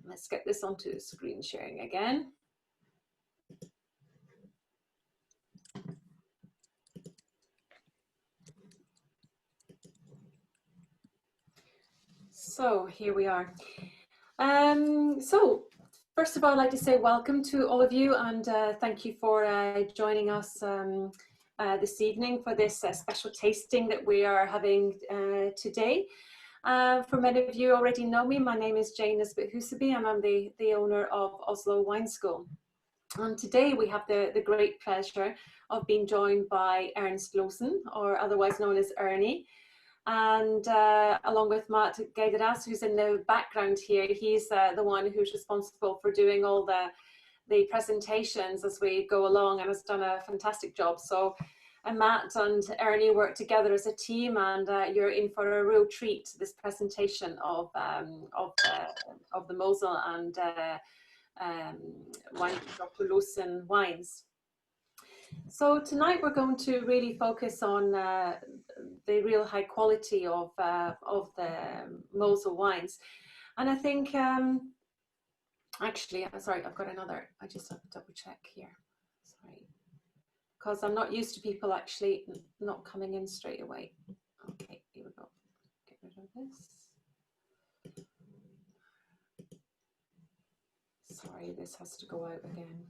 Let's get this onto screen sharing again. So here we are. So first of all, I'd like to say welcome to all of you, and thank you for joining us this evening for this special tasting that we are having today. For many of you already know me, my name is Jane Nisbet Huseby, and I'm the owner of Oslo Wine School. And today we have the great pleasure of being joined by Ernie Loosen, or otherwise known as Ernie. And along with Matt Gaideras, who's in the background here, he's the one who's responsible for doing all the presentations as we go along, and has done a fantastic job. So Matt and Ernie work together as a team, and you're in for a real treat, this presentation of the Mosel and Weingut Dr.Loosen wines. So tonight we're going to really focus on the real high quality of the Mosel wines. And I think, actually, sorry, I've got another, I just have to double check here, sorry, because I'm not used to people actually not coming in straight away. Okay, here we go, get rid of this. Sorry, this has to go out again.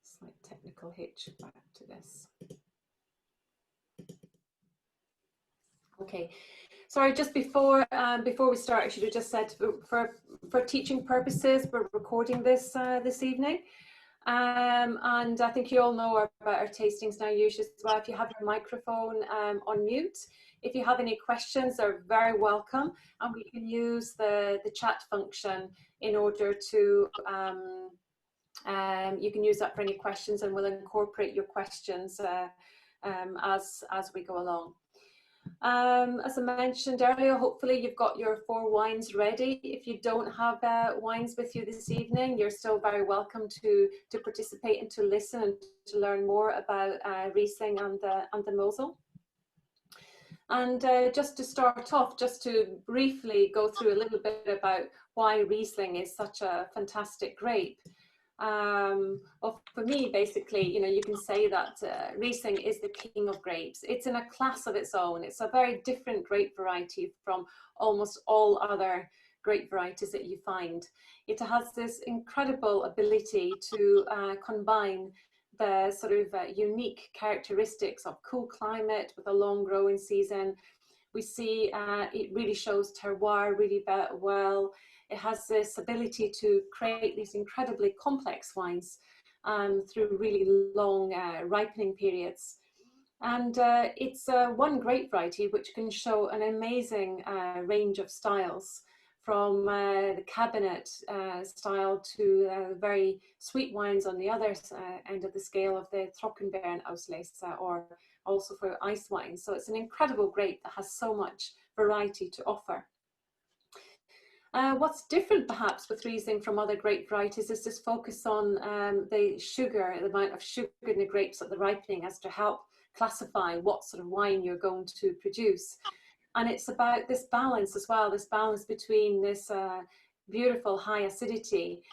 Slight technical hitch, back to this. Okay, sorry, just before we start, I should have just said for teaching purposes, we're recording this this evening. And I think you all know about our tastings now usually as well. If you have your microphone on mute, if you have any questions, they're very welcome, and we can use the chat function in order to you can use that for any questions, and we'll incorporate your questions as we go along. As I mentioned earlier, hopefully you've got your 4 wines ready. If you don't have wines with you this evening, you're still very welcome to participate and to listen and to learn more about Riesling and the Mosel. And just to start off, just to briefly go through a little bit about why Riesling is such a fantastic grape. Well, for me, basically, you know, you can say that Riesling is the king of grapes. It's in a class of its own. It's a very different grape variety from almost all other grape varieties that you find. It has this incredible ability to combine the sort of unique characteristics of cool climate with a long growing season. We see it really shows terroir really well. It has this ability to create these incredibly complex wines through really long ripening periods. And it's one grape variety which can show an amazing range of styles, from the Kabinett style to very sweet wines on the other end of the scale of the Treppchen Beerenauslese, or also for ice wines. So it's an incredible grape that has so much variety to offer. What's different perhaps with Riesling from other grape varieties is this focus on the sugar, the amount of sugar in the grapes at the ripening, as to help classify what sort of wine you're going to produce. And it's about this balance as well, this balance between this beautiful high acidity,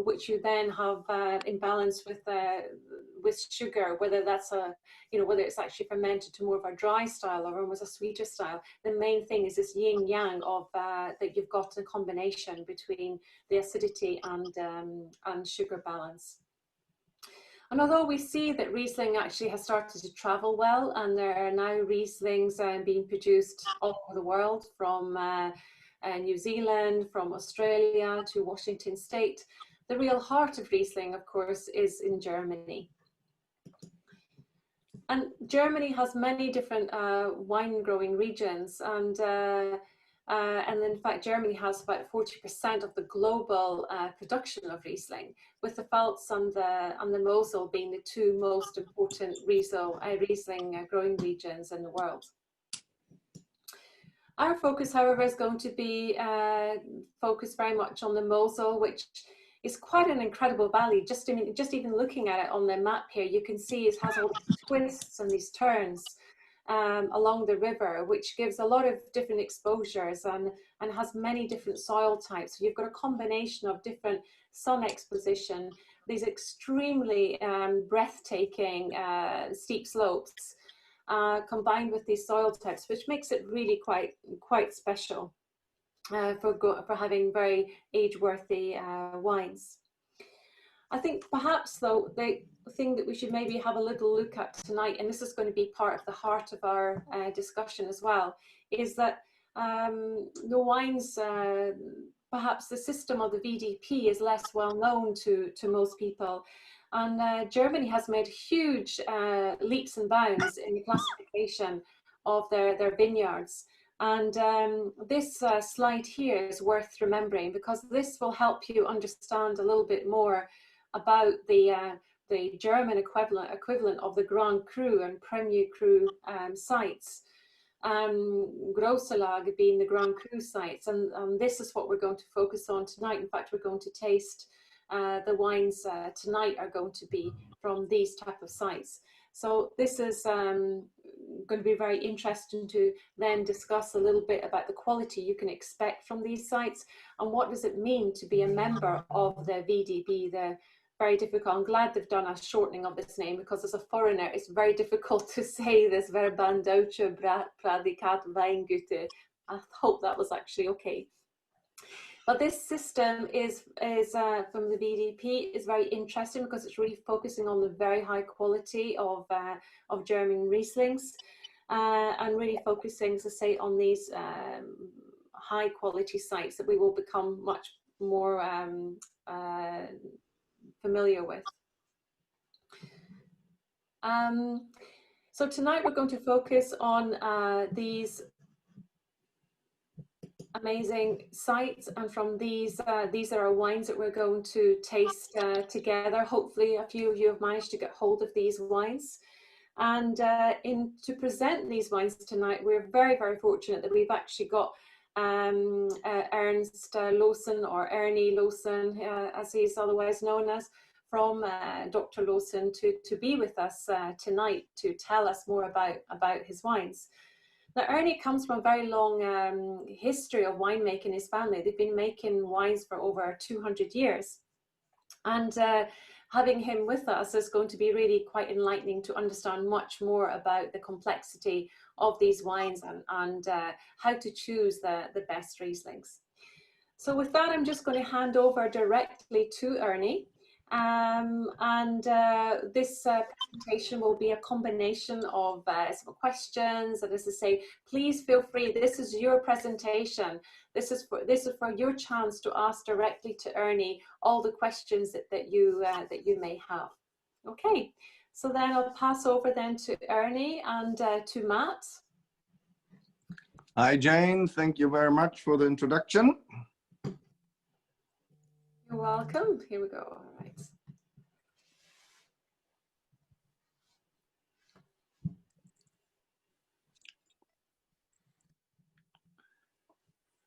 which you then have in balance with sugar, whether that's whether it's actually fermented to more of a dry style or almost a sweeter style. The main thing is this yin yang of that you've got a combination between the acidity and sugar balance. And although we see that Riesling actually has started to travel well, and there are now Rieslings being produced all over the world, from New Zealand, from Australia to Washington State, the real heart of Riesling, of course, is in Germany. And Germany has many different wine growing regions, and in fact, Germany has about 40% of the global production of Riesling, with the Pfalz and the Mosel being the 2 most important Riesling growing regions in the world. Our focus, however, is going to be focused very much on the Mosel, which is quite an incredible valley. Just even looking at it on the map here, you can see it has all these twists and these turns. along the river, which gives a lot of different exposures and has many different soil types. So you've got a combination of different sun exposition, these extremely breathtaking steep slopes, combined with these soil types, which makes it really quite special for having very age-worthy wines. I think perhaps though the thing that we should maybe have a little look at tonight, and this is going to be part of the heart of our discussion as well, is that the wines, perhaps the system of the VDP is less well known to most people. And Germany has made huge leaps and bounds in the classification of their vineyards. And this slide here is worth remembering, because this will help you understand a little bit more about the German equivalent of the Grand Cru and Premier Cru sites. Grosse Lage being the Grand Cru sites, and this is what we're going to focus on tonight. In fact, we're going to taste the wines tonight are going to be from these type of sites. So this is going to be very interesting to then discuss a little bit about the quality you can expect from these sites, and what does it mean to be a member of the VDB, the very difficult. I'm glad they've done a shortening of this name, because as a foreigner, it's very difficult to say this Verband Deutscher Predikat Weingüter. I hope that was actually okay. But this system is from the VDP is very interesting, because it's really focusing on the very high quality of German Rieslings, and really focusing, as I say, on these high quality sites that we will become much more familiar with. So tonight we're going to focus on these amazing sites, and from these are our wines that we're going to taste together. Hopefully a few of you have managed to get hold of these wines. And to present these wines tonight, we're very, very fortunate that we've actually got Ernst Loosen, or Ernie Loosen, as he's otherwise known as, from Dr. Loosen to be with us tonight to tell us more about his wines. Now, Ernie comes from a very long history of winemaking in his family. They've been making wines for over 200 years. And having him with us is going to be really quite enlightening to understand much more about the complexity of these wines and how to choose the best Rieslings. So with that, I'm just going to hand over directly to Ernie. This presentation will be a combination of some questions, and as I say, please feel free. This is your presentation. This is for your chance to ask directly to Ernie all the questions that you may have. Okay, so then I'll pass over then to Ernie and to Matt. Hi Jane, thank you very much for the introduction. You're welcome. Here we go. All right.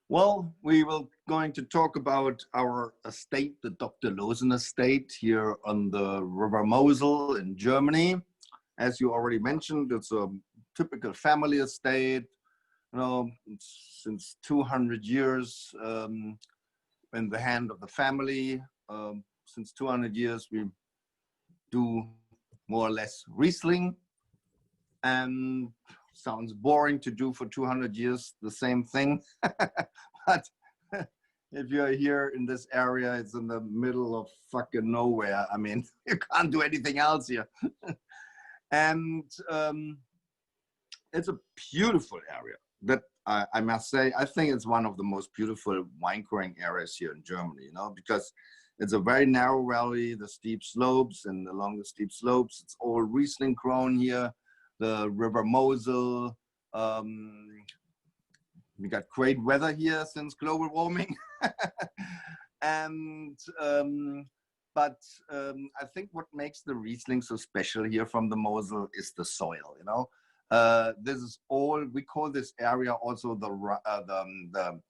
Well, we will going to talk about our estate, the Dr. Loosen estate here on the River Mosel in Germany. As you already mentioned, it's a typical family estate, you know, since 200 years in the hand of the family. Since 200 years, we do more or less Riesling, and sounds boring to do for 200 years the same thing. But if you're here in this area, it's in the middle of fucking nowhere. I mean, you can't do anything else here. And it's a beautiful area that I must say, I think it's one of the most beautiful wine growing areas here in Germany, you know, because it's a very narrow valley, the steep slopes, and along the steep slopes, it's all Riesling grown here, the River Mosel. We got great weather here since global warming. And I think what makes the Riesling so special here from the Mosel is the soil, you know. This is all, we call this area also the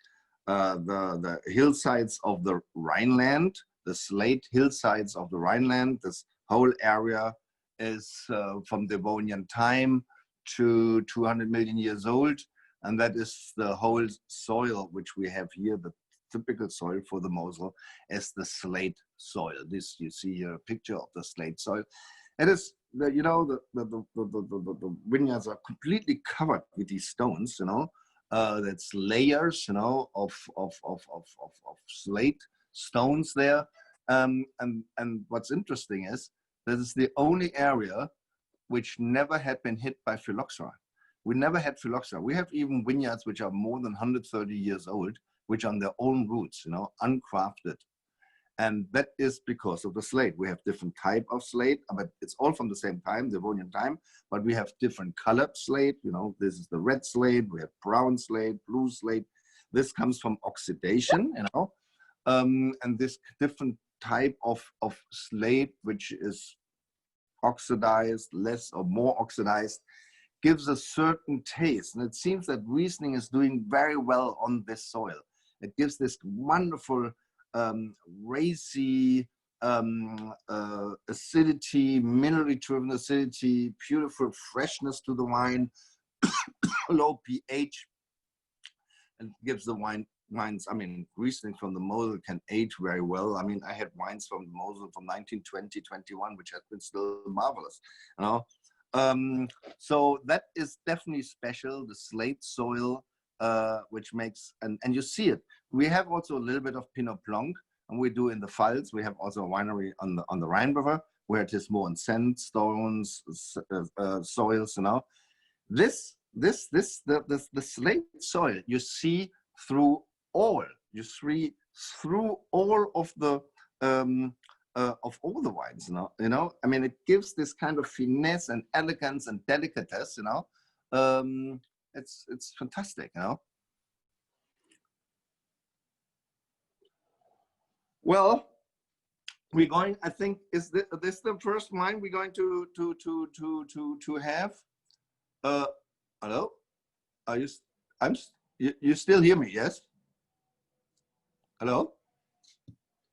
hillsides of the Rhineland, the slate hillsides of the Rhineland. This whole area is from Devonian time. to 200 million years old. And that is the whole soil which we have here, the typical soil for the Mosel, is the slate soil. This, you see here a picture of the slate soil. It is, the vineyards are completely covered with these stones, that's layers, of slate stones there. And what's interesting is that it's the only area which never had been hit by phylloxera. We never had phylloxera. We have even vineyards which are more than 130 years old, which are on their own roots, uncrafted. And that is because of the slate. We have different type of slate, but it's all from the same time, Devonian time, but we have different colored slate. This is the red slate, we have brown slate, blue slate. This comes from oxidation, and this different type of slate, which is oxidized, less or more oxidized, gives a certain taste. And it seems that Riesling is doing very well on this soil. It gives this wonderful racy acidity, minerally driven acidity, beautiful freshness to the wine, low pH, and gives the wines, Riesling from the Mosel can age very well. I had wines from the Mosel from 1920, 21, which has been still marvelous, so that is definitely special, the slate soil, which makes, and you see it. We have also a little bit of Pinot Blanc, and we do in the Pfalz. We have also a winery on the Rhine River, where it is more in sandstones, soils, The slate soil, you see through all of the wines, it gives this kind of finesse and elegance and delicatesse, it's fantastic, Well, we're going, I think, is this the first wine we're going to have? Hello? Are you, you still hear me, yes? Hello?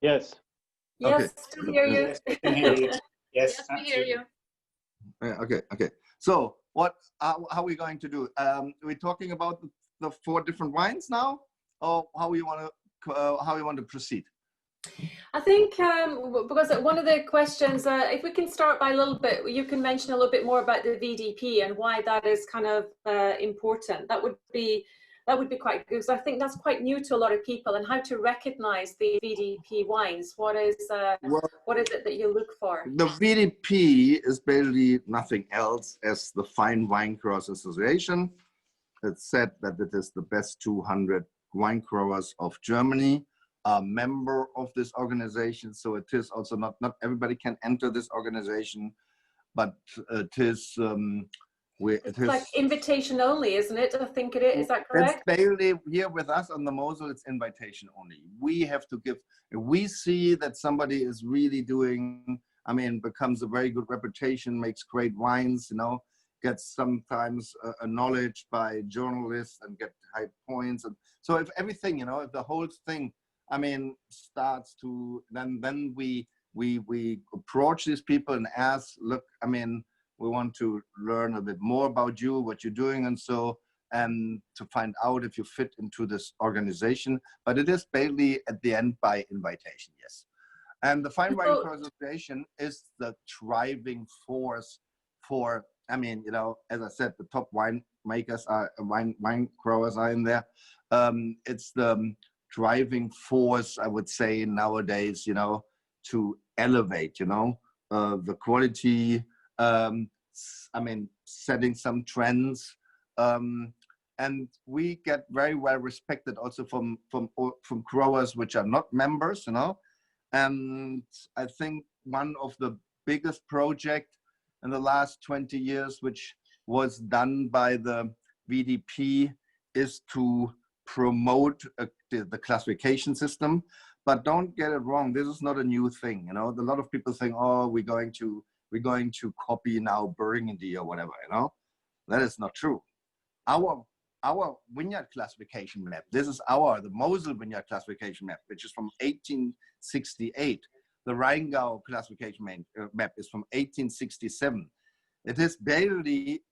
Yes. Yes, Okay. still hear you. Yes, we can hear you. Yes, we hear you. Yeah, okay. So how are we going to do? We're talking about the 4 different wines now, or how you want to proceed? I think because one of the questions, if we can start by a little bit, you can mention a little bit more about the VDP and why that is kind of important. That would be quite good, because I think that's quite new to a lot of people, and how to recognize the VDP wines. What is it that you look for? The VDP is basically nothing else as the Fine Wine Growers Association. It's said that it is the best 200 wine growers of Germany. A member of this organization, so it is also not everybody can enter this organization, but it is like invitation only, isn't it? I think it is. Is that correct? It's basically here with us on the Mosel, it's invitation only. We have to give, if we see that somebody is really doing, becomes a very good reputation, makes great wines, gets sometimes acknowledged by journalists and get high points, and so if everything, if the whole thing starts to, then we approach these people and ask, look, we want to learn a bit more about you, what you're doing, and so, and to find out if you fit into this organization. But it is basically at the end by invitation, yes. And the Fine Wine Association is the driving force for, as I said, the top winemakers are, wine growers are in there. It's the driving force, I would say, nowadays, to elevate, the quality, setting some trends, and we get very well respected also from growers which are not members, and I think one of the biggest project in the last 20 years, which was done by the VDP, is to promote the classification system. But don't get it wrong, this is not a new thing. A lot of people think, oh, we're going to copy now Burgundy or whatever. That is not true. Our vineyard classification map, this is the Mosel vineyard classification map, which is from 1868. The Rheingau classification map is from 1867. It is barely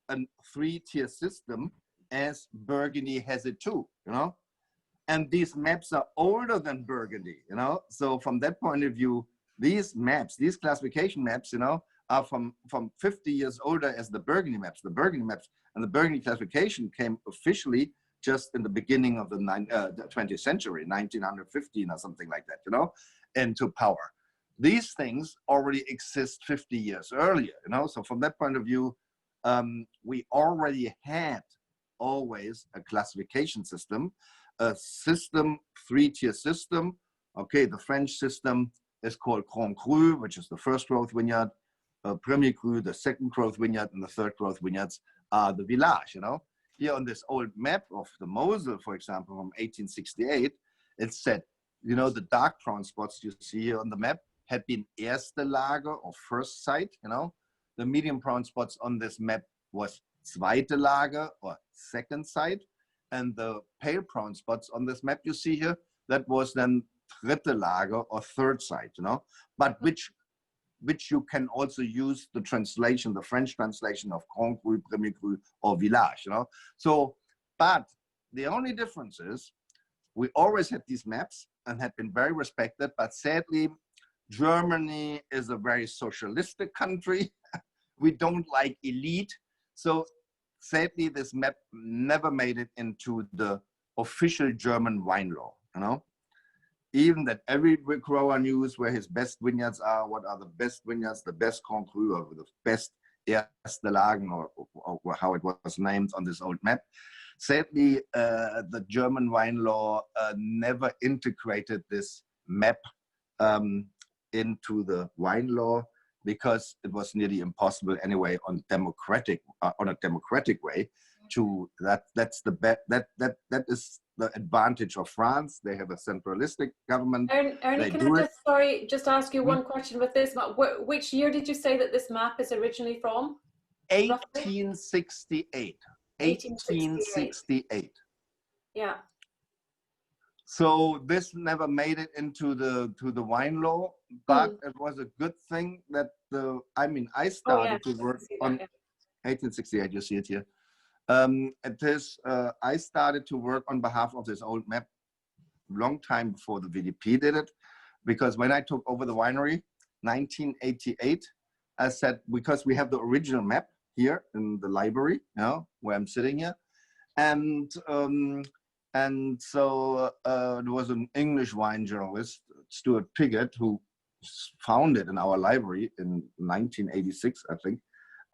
a three-tier system as Burgundy has it too, you know? And these maps are older than Burgundy, you know? So from that point of view, these maps, these classification maps, you know, are from 50 years older as the Burgundy maps. The Burgundy maps and the Burgundy classification came officially just in the beginning of the 20th century, 1915 or something like that, you know, into power. These things already exist 50 years earlier, you know? So from that point of view, we already had always a classification system, a system, three-tier system. Okay, the French system is called Grand Cru, which is the first growth vineyard, Premier Cru, the second growth vineyard, and the third growth vineyards are the village, you know. Here on this old map of the Mosel, for example, from 1868, it said, you know, the dark brown spots you see here on the map had been Erste Lage, or first site, you know. The medium brown spots on this map was Zweite Lage, or second site. And the pale brown spots on this map you see here, that was then Dritte Lage, or third site, you know, but which you can also use the translation, the French translation of Grand Cru, Premier Cru, or Village, you know. So, but the only difference is we always had these maps and had been very respected, but sadly, Germany is a very socialistic country. We don't like elite. So sadly, this map never made it into the official German wine law, you know. Even that every grower knew where his best vineyards are, what are the best vineyards, the best Grand Cru, or the best Erste Lagen, or how it was named on this old map. Sadly, the German wine law never integrated this map into the wine law, because it was nearly impossible anyway on a democratic way. To that is the advantage of France. They have a centralistic government. Ernie, can I just ask you one question with this map? Which year did you say that this map is originally from? 1868. 1868. Yeah. So this never made it into the wine law, but it was a good thing that I started to work on 1868. You see it here. I started to work on behalf of this old map long time before the VDP did it, because when I took over the winery, 1988, I said, because we have the original map here in the library, you know, where I'm sitting here, and so there was an English wine journalist, Stuart Piggott, who found it in our library in 1986, I think.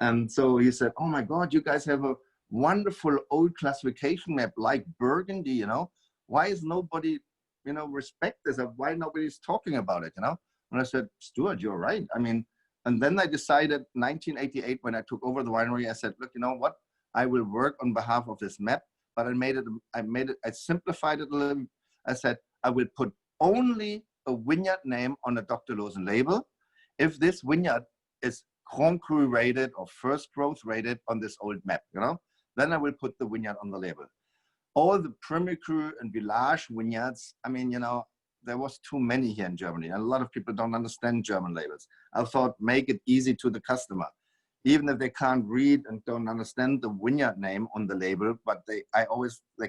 And so he said, oh my God, you guys have a wonderful old classification map like Burgundy, you know? Why is nobody, you know, respect this? Why nobody's talking about it, you know? And I said, Stuart, you're right. I mean, and then I decided 1988, when I took over the winery, I said, look, you know what? I will work on behalf of this map, but I simplified it a little. I said, I will put only a vineyard name on a Dr.Loosen label if this vineyard is Grand Cru rated or first growth rated on this old map, you know? Then I will put the vineyard on the label. All the Premier Cru and Village vineyards, I mean, you know, there was too many here in Germany. And a lot of people don't understand German labels. I thought, make it easy to the customer. Even if they can't read and don't understand the vineyard name on the label, but they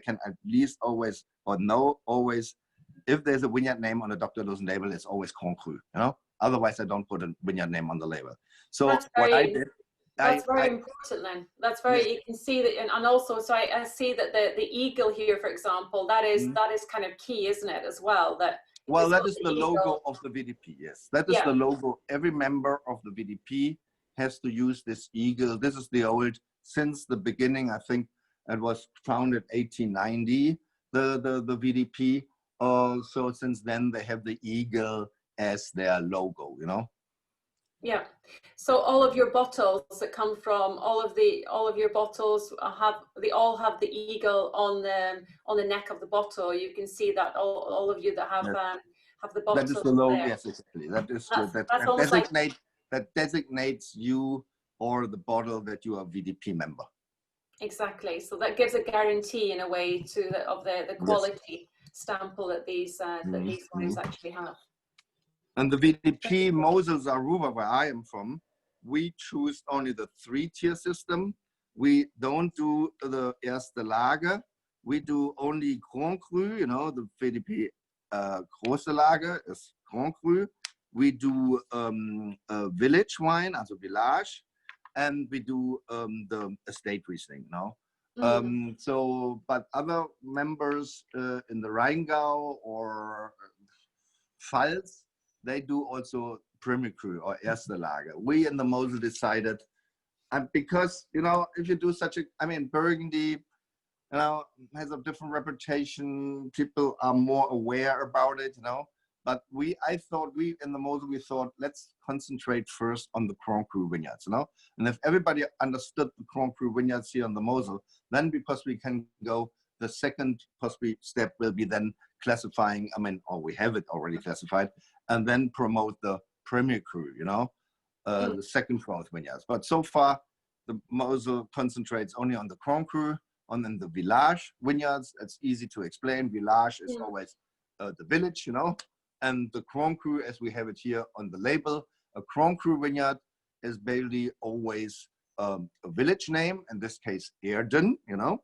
can at least always, or know always, if there's a vineyard name on a Dr.Loosen label, it's always Grand Cru, you know? Otherwise, I don't put a vineyard name on the label. So what I did, that's very important then. That's very, you can see that, and also, so I see that the eagle here, for example, that is kind of key, isn't it, as well? That is the logo of the VDP, yes. That is the logo. Every member of the VDP has to use this eagle. This is the old, since the beginning, I think it was founded 1890, the VDP. So since then they have the eagle as their logo, you know? Yeah. So all of your bottles that come from all of your bottles all have the eagle on the neck of the bottle. You can see that all of you that have the bottle. That is the logo. Yes, exactly. That designates you or the bottle that you are VDP member. Exactly. So that gives a guarantee in a way of the quality sample that these wines actually have. And the VDP Mosel Valley, where I am from, we choose only the three-tier system. we don't do the Erste Lage. We do only Grand Cru, you know, the VDP Grosse Lage is Grand Cru. We do village wine, also Village, and we do the estate Riesling, you know. So, but other members in the Rheingau or Pfalz, they do also Premier Cru or Erste Lage. We in the Mosel decided, because, you know, if you do such a, I mean, Burgundy, you know, has a different reputation. People are more aware about it, you know. But I thought we in the Mosel, we thought, let's concentrate first on the Grand Cru vineyards, you know. And if everybody understood the Grand Cru vineyards here on the Mosel, then because we can go, the second possibly step will be then classifying, I mean, or we have it already classified, and then promote the Premier Cru, you know, the second growth vineyards. But so far, the Mosel concentrates only on the Grand Cru, on the Village vineyards. It's easy to explain. Village is always the village, you know, and the Grand Cru, as we have it here on the label, a Grand Cru vineyard is basically always a village name, in this case, Erden, you know.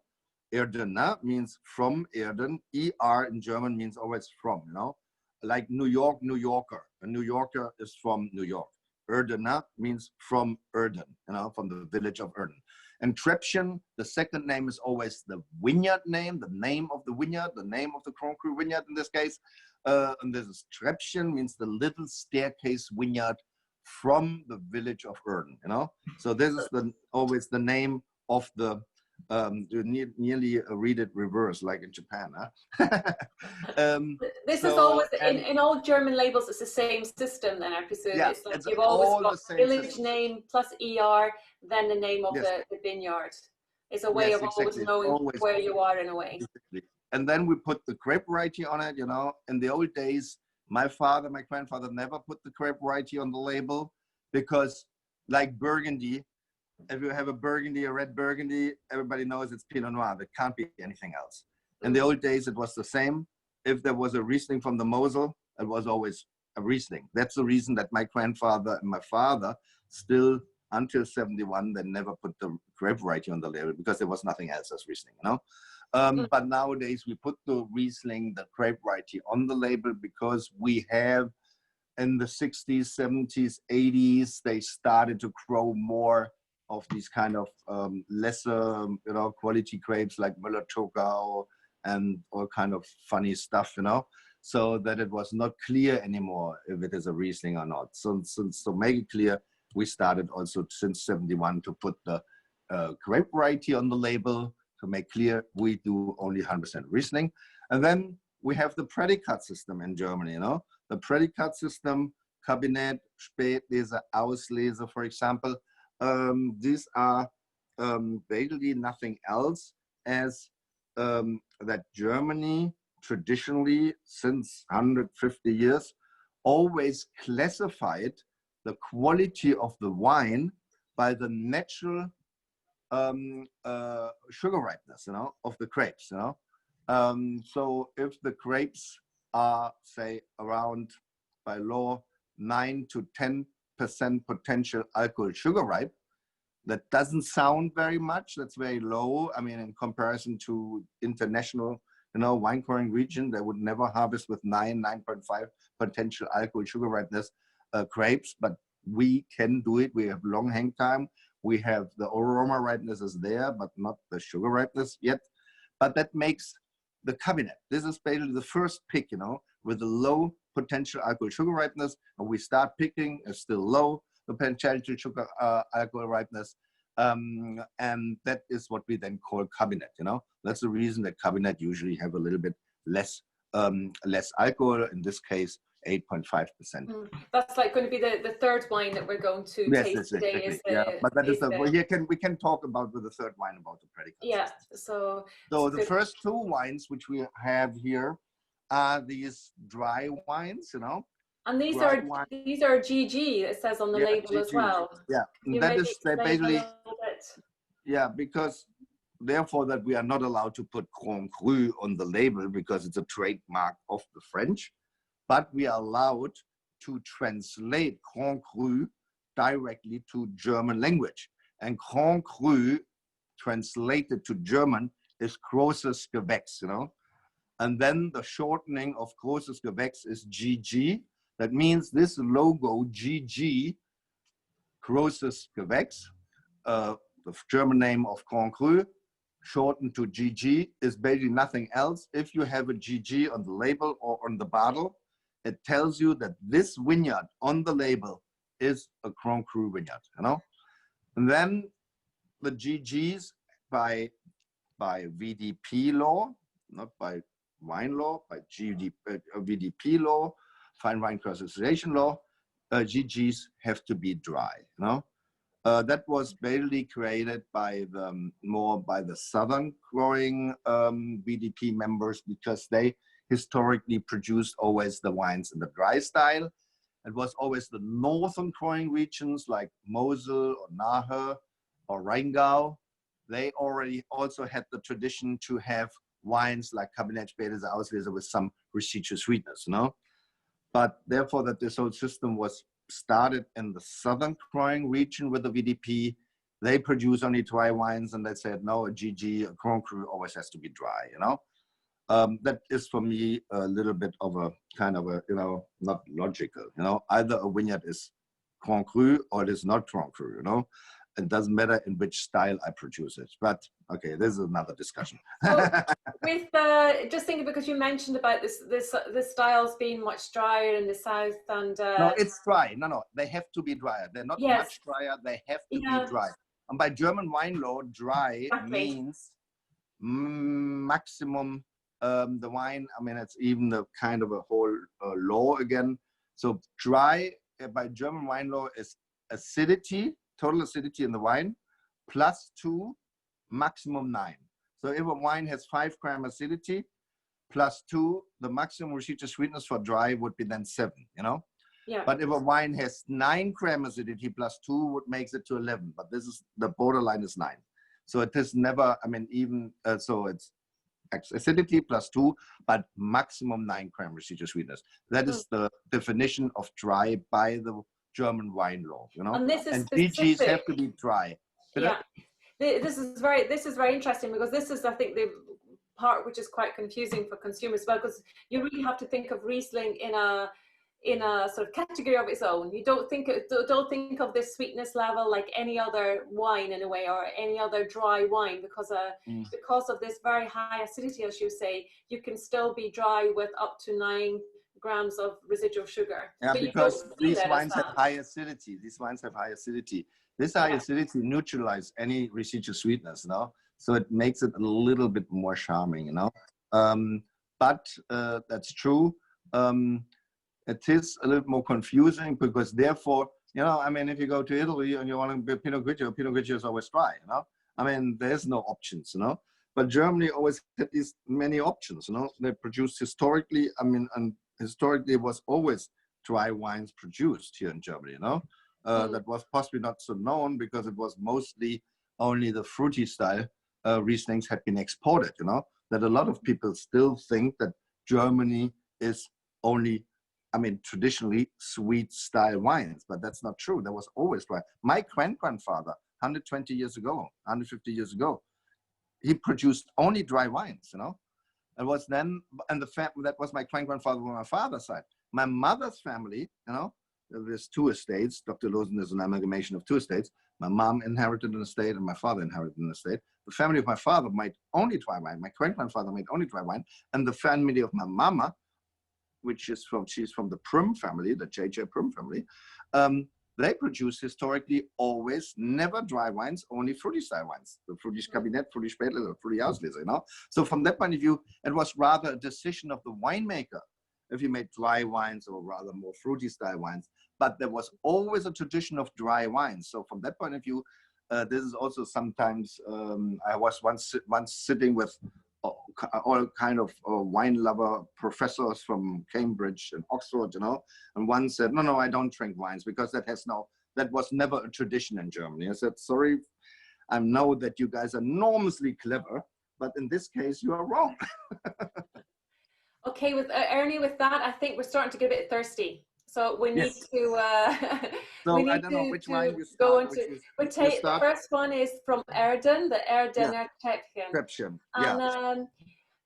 Erdener means from Erden. ER in German means always from, you know, like New York, New Yorker. A New Yorker is from New York. Erdener means from Erden, you know, from the village of Erden. And Treppchen, the second name is always the vineyard name, the name of the vineyard, the name of the Grand Cru vineyard in this case. And this is Treppchen, means the little staircase vineyard from the village of Erden, you know. So this is always the name of the, you nearly read it reverse, like in Japan, huh? This is always, in all German labels, it's the same system then, I presume. Yeah, it's like you've always got village system. name plus ER, then the name of the vineyard. It's a way of always knowing where you are in a way. Exactly. And then we put the grape variety on it, you know. In the old days, my grandfather never put the grape variety on the label, because like Burgundy, if you have a Burgundy, a red Burgundy, everybody knows it's Pinot Noir. There can't be anything else. In the old days, it was the same. If there was a Riesling from the Mosel, it was always a Riesling. That's the reason that my grandfather and my father still, until 71, they never put the grape variety on the label, because there was nothing else as Riesling, you know. But nowadays we put the Riesling, the grape variety on the label, because we have in the 60s, 70s, 80s, they started to grow more of these kind of lesser, you know, quality grapes like Müller-Thurgau and all kind of funny stuff, you know, so that it was not clear anymore if it is a Riesling or not. So make it clear, we started also since 71 to put the grape variety on the label, to make clear we do only 100% Riesling. And then we have the predicate system in Germany, you know, the predicate system, Kabinett, Spätlese, Auslese, for example. These are basically nothing else as that Germany traditionally, since 150 years, always classified the quality of the wine by the natural sugar ripeness, you know, of the grapes, you know. So if the grapes are, say, around, by law, 9 to 10% potential alcohol sugar ripe, that doesn't sound very much. That's very low. I mean, in comparison to international, you know, wine growing region, they would never harvest with 9.5 potential alcohol sugar ripeness grapes, but we can do it. We have long hang time. We have the aroma ripeness is there, but not the sugar ripeness yet. But that makes the Kabinett. This is basically the first pick, you know, with a low potential alcohol sugar ripeness. And we start picking, it's still low, the potential sugar alcohol ripeness. And that is what we then call Kabinett, you know. That's the reason that Kabinett usually have a little bit less alcohol, in this case, 8.5%. That's like going to be the third wine that we're going to taste today. Exactly. But that is we can talk about with the third wine about the predicate. Yeah. So the first two wines which we have here are these dry wines, you know. And these are GG. It says on the label GG as well. Yeah, and that is basically. Yeah, because therefore that we are not allowed to put Grand Cru on the label because it's a trademark of the French. But we are allowed to translate Grand Cru directly to German language. And Grand Cru translated to German is Großes Gewächs, you know. And then the shortening of Großes Gewächs is GG. That means this logo, GG, Großes Gewächs, the German name of Grand Cru, shortened to GG, is basically nothing else. If you have a GG on the label or on the bottle, it tells you that this vineyard on the label is a Grand Cru vineyard, you know. And then the GGs by VDP law, not by wine law, by VDP law, fine wine classification law, GGs have to be dry, you know. That was basically created by the southern growing VDP members, because they historically produced always the wines in the dry style. It was always the northern growing regions like Mosel or Nahe or Rheingau. They already also had the tradition to have wines like Kabinett Beerenauslese with some residual sweetness, you know. But therefore, that this whole system was started in the southern growing region with the VDP. They produce only dry wines, and they said, no, a GG, a Grand Cru always has to be dry, you know. That is for me a little bit of a kind of a, you know, not logical, you know. Either a vineyard is Grand Cru or it is not Grand Cru, you know. It doesn't matter in which style I produce it. But okay, this is another discussion. So with just thinking, because you mentioned about this styles being much drier in the south, and no, it's dry. No, they have to be drier. They're not much drier. They have to be dry. And by German wine law, dry means maximum. The wine, I mean, it's even a kind of a whole law again. So dry by German wine law is acidity, total acidity in the wine, +2, maximum 9. So if a wine has 5 gram acidity, +2, the maximum residual sweetness for dry would be then 7, you know? Yeah. But if a wine has 9 gram acidity, +2 would makes it to 11. But this is, the borderline is 9. So it is never, I mean, even, so it's acidity +2, but maximum 9 gram residual sweetness. That is the definition of dry by the German wine law, you know. And this is GGs have to be dry. Yeah, this is very interesting, because this is, I think, the part which is quite confusing for consumers as well, because you really have to think of Riesling in a sort of category of its own. You don't think of this sweetness level like any other wine in a way, or any other dry wine, because of this very high acidity, as you say, you can still be dry with up to 9 grams of residual sugar. Yeah, but because these wines have high acidity. These wines have high acidity. This high acidity neutralizes any residual sweetness, you know? So it makes it a little bit more charming, you know? But that's true. It is a little more confusing, because therefore, you know, I mean, if you go to Italy and you want to be Pinot Grigio is always dry, you know? I mean, there's no options, you know? But Germany always had these many options, you know? They produced historically, I mean, and historically it was always dry wines produced here in Germany, you know? That was possibly not so known, because it was mostly only the fruity style Rieslings had been exported, you know? That a lot of people still think that Germany is only, I mean, traditionally sweet style wines, but that's not true. There was always dry. My grandfather, 120 years ago, 150 years ago, he produced only dry wines, you know? It was then, and that was my grandfather on my father's side. My mother's family, you know, there's 2 estates. Dr. Loosen is an amalgamation of 2 estates. My mom inherited an estate and my father inherited an estate. The family of my father made only dry wine. My grandfather made only dry wine. And the family of my mama, which is she's from the Prum family, the J.J. Prum family, they produce historically always never dry wines, only fruity style wines. The fruity Kabinett, fruity Spätlese, fruity Auslese, you know? So from that point of view, it was rather a decision of the winemaker if you made dry wines or rather more fruity style wines. But there was always a tradition of dry wines. So from that point of view, this is also sometimes, I was once sitting with all kind of wine lover professors from Cambridge and Oxford, you know, and one said, no, I don't drink wines because that was never a tradition in Germany. I said, sorry, I know that you guys are enormously clever, but in this case, you are wrong. Okay, with Ernie, with that, I think we're starting to get a bit thirsty. So we need Yes. to So we need I don't know which wine you go start. into. You The start. first one is from Erden, the Yeah, Erdener Treppchen, Treppchen. Yeah, and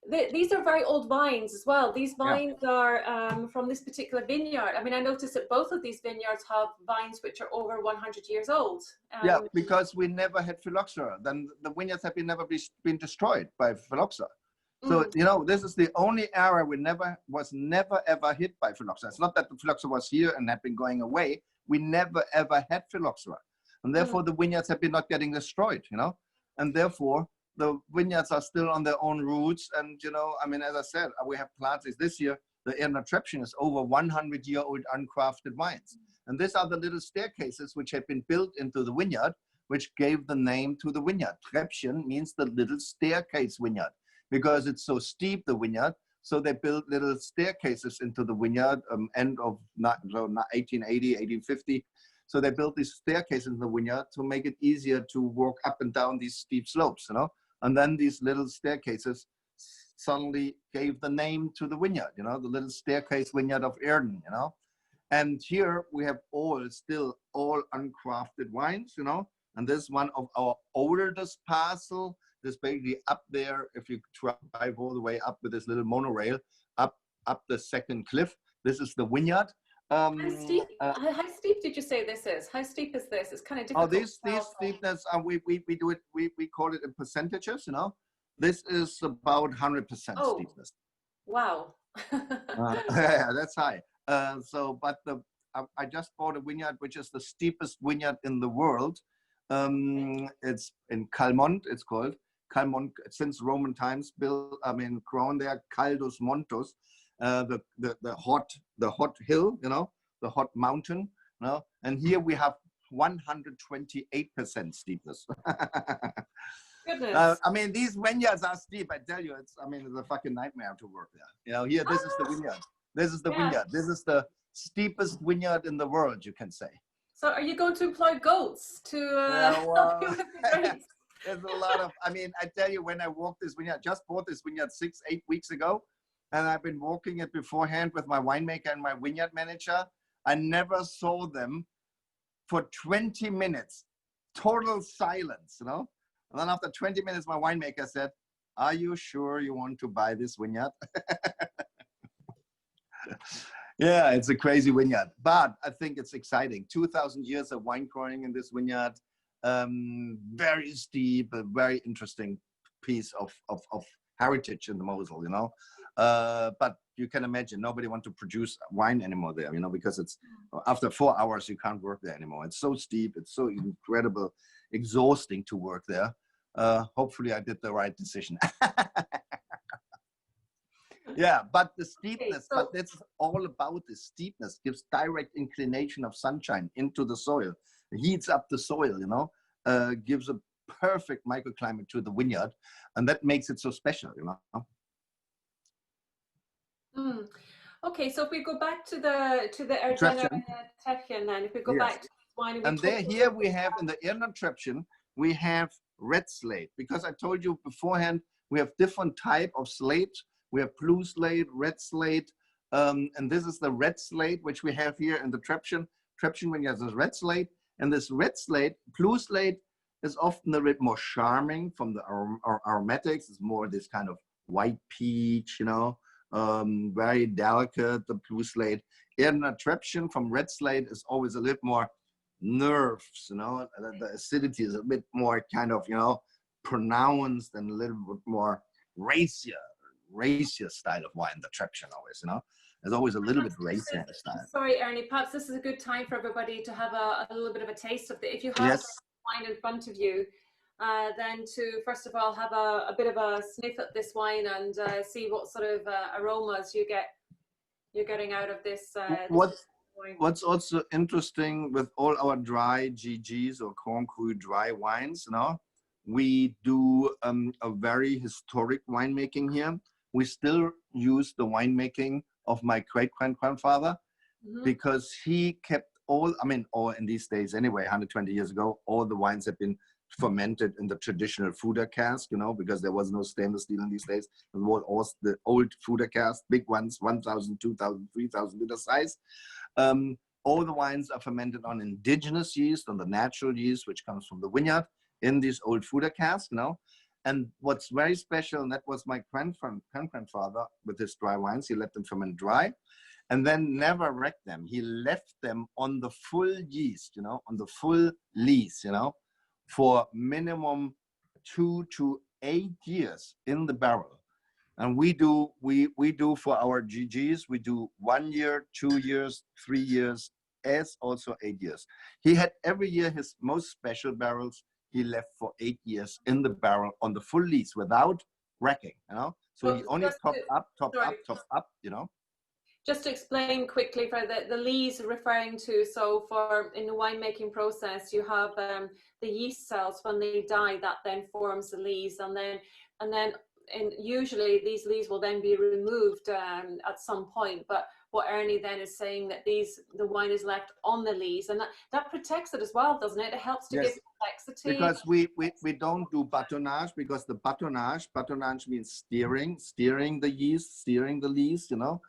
these are very old vines as well. These yeah. vines are from this particular vineyard. I mean, I noticed that both of these vineyards have vines which are over 100 years old. Yeah, because we never had phylloxera. Then the vineyards have been destroyed by phylloxera. So, you know, this is the only area we was never ever hit by phylloxera. It's not that the phylloxera was here and had been going away. We never ever had phylloxera. And therefore the vineyards have been not getting destroyed, you know, and therefore the vineyards are still on their own roots. And, you know, I mean, as I said, we have plants this year. The Erdener Treppchen is over 100-year-old uncrafted wines. And these are the little staircases which have been built into the vineyard, which gave the name to the vineyard. Treppchen means the little staircase vineyard, because it's so steep, the vineyard. So they built little staircases into the vineyard, end of 1880, 1850. So they built these staircases in the vineyard to make it easier to walk up and down these steep slopes, you know. And then these little staircases suddenly gave the name to the vineyard, you know, the little staircase vineyard of Erden, you know. And here we have still all uncrafted wines, you know. And this is one of our oldest parcel. This basically up there, if you drive all the way up with this little monorail, up the second cliff. This is the vineyard. How steep did you say this is? How steep is this? It's kind of difficult. Oh, these steepness, we do it, we call it in percentages, you know. This is about 100% steepness. Wow. Yeah, that's high. But I just bought a vineyard, which is the steepest vineyard in the world. It's in Calmont, it's called. Calmont, since Roman times, crown there, Caldus Montus, the hot hill, you know, the hot mountain, you know, and here we have 128% steepness. Goodness. I mean, these vineyards are steep, I tell you, it's a fucking nightmare to work there. You know, here, this is the vineyard. This is the vineyard. This is the steepest vineyard in the world, you can say. So are you going to employ goats to help you with the grapes? There's a lot of, I mean, I tell you, when I walked this vineyard, just bought this vineyard 6-8 weeks ago, and I've been walking it beforehand with my winemaker and my vineyard manager. I never saw them for 20 minutes, total silence, you know? And then after 20 minutes, my winemaker said, "Are you sure you want to buy this vineyard?" Yeah, it's a crazy vineyard, but I think it's exciting. 2,000 years of wine growing in this vineyard. Very steep, a very interesting piece of heritage in the Mosel, you know. But you can imagine nobody wants to produce wine anymore there, you know, because it's after 4 hours you can't work there anymore. It's so steep, it's so incredible, exhausting to work there. Hopefully I did the right decision. Yeah, but the steepness, but that's all about the steepness, gives direct inclination of sunshine into the soil, heats up the soil, you know, gives a perfect microclimate to the vineyard, and that makes it so special, you know. Okay, so if we go back to the Erdener Treppchen, then if we go back to wine, and there here we have in the Erdener Treppchen we have red slate, because I told you beforehand we have different type of slate. We have blue slate, red slate, and this is the red slate which we have here in the Treppchen. Treppchen vineyard is red slate, and this red slate, blue slate, is often a bit more charming from the aromatics. It's more this kind of white peach, you know, very delicate, the blue slate. Erdener Treppchen from red slate is always a little more nerves, you know, the acidity is a bit more kind of, you know, pronounced and a little bit more racier style of wine, the Treppchen always, you know. There's always a little bit racier style. Sorry, Ernie, perhaps this is a good time for everybody to have a little bit of a taste of it. If you have wine in front of you, then to first of all have a bit of a sniff at this wine and see what sort of aromas you're getting out of this. What's also interesting with all our dry GGs or Grand Cru dry wines, you know, we do a very historic winemaking here. We still use the winemaking of my great-grandfather, because he kept all, I mean, or in these days anyway, 120 years ago, all the wines have been fermented in the traditional Fuder cask, you know, because there was no stainless steel in these days. It was all the old Fuder cask, big ones, 1,000, 2,000, 3,000 liter size. All the wines are fermented on indigenous yeast, on the natural yeast, which comes from the vineyard in these old Fuder casks, you know. And what's very special, and that was my grandfather with his dry wines, he let them ferment dry and then never wrecked them. He left them on the full yeast, you know, on the full lees, you know, for minimum 2 to 8 years in the barrel. And we do for our GGs, we do 1 year, 2 years, 3 years, as also 8 years. He had every year his most special barrels he left for 8 years in the barrel on the full lees without wrecking, you know. So Well, he only top up, you know. Just to explain quickly, for the lees referring to, so for in the winemaking process, you have the yeast cells when they die, that then forms the lees, and usually these lees will then be removed at some point. But what Ernie then is saying, that the wine is left on the lees, and that protects it as well, doesn't it? It helps to give complexity. Because we don't do batonnage, because the batonnage means steering the yeast, steering the lees, you know.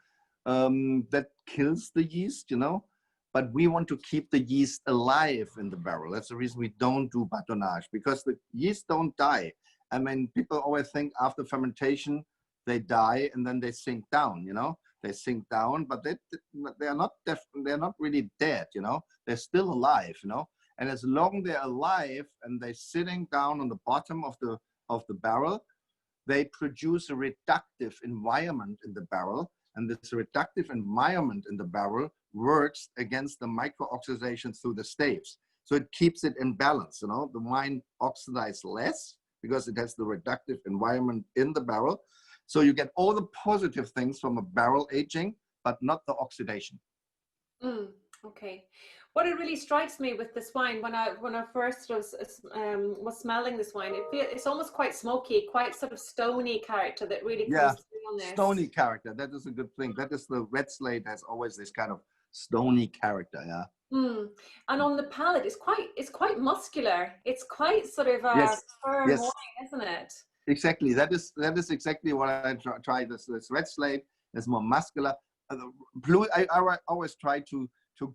That kills the yeast, you know, but we want to keep the yeast alive in the barrel. That's the reason we don't do batonnage, because the yeast don't die. I mean, people always think after fermentation they die and then they sink down, you know. They sink down, but they're not really dead, you know. They're still alive, you know. And as long as they're alive and they're sitting down on the bottom of the barrel, they produce a reductive environment in the barrel. And this reductive environment in the barrel works against the micro-oxidation through the staves. So it keeps it in balance, you know. The wine oxidizes less because it has the reductive environment in the barrel. So you get all the positive things from a barrel aging, but not the oxidation. Okay. What it really strikes me with this wine, when I first was smelling this wine, it's almost quite smoky, quite sort of stony character that really comes through on this. Stony character. That is a good thing. That is the red slate has always this kind of stony character. Yeah. And on the palate, it's quite muscular. It's quite sort of firm wine, isn't it? Exactly. That is exactly what I tried. This red slate is more muscular. Blue. I always try to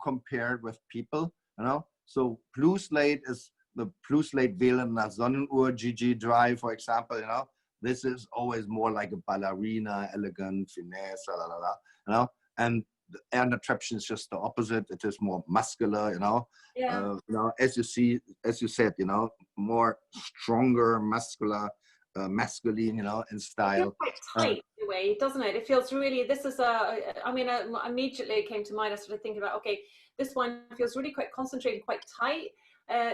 compare it with people, you know. So blue slate is the blue slate Wehlener Sonnenuhr GG dry, for example, you know. This is always more like a ballerina, elegant, finesse, you know. And the Erdener Treppchen is just the opposite. It is more muscular, you know. Yeah. You know, as you said, you know, more stronger, muscular, masculine, you know, in style. It feels quite tight in a way, doesn't it? It feels really, immediately it came to mind, I started thinking about, okay, this wine feels really quite concentrated, quite tight.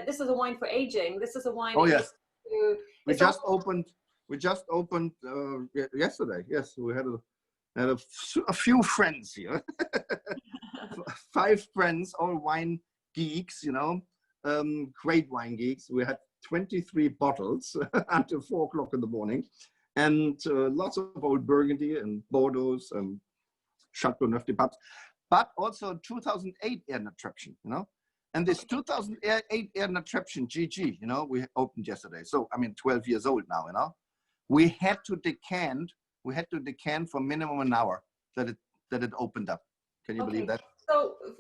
This is a wine for aging. This is a wine. Oh, yes. We just opened yesterday. Yes, we had a few friends here. 5 friends, all wine geeks, you know, great wine geeks. We had 23 bottles until 4 o'clock in the morning, and lots of old Burgundy and Bordeaux and Chateau Neuf de Pape, but also 2008 Erdener Treppchen, you know. And this 2008 Erdener Treppchen GG, you know, we opened yesterday. So, I mean, 12 years old now, you know. We had to decant for minimum an hour that it opened up. Can you believe that?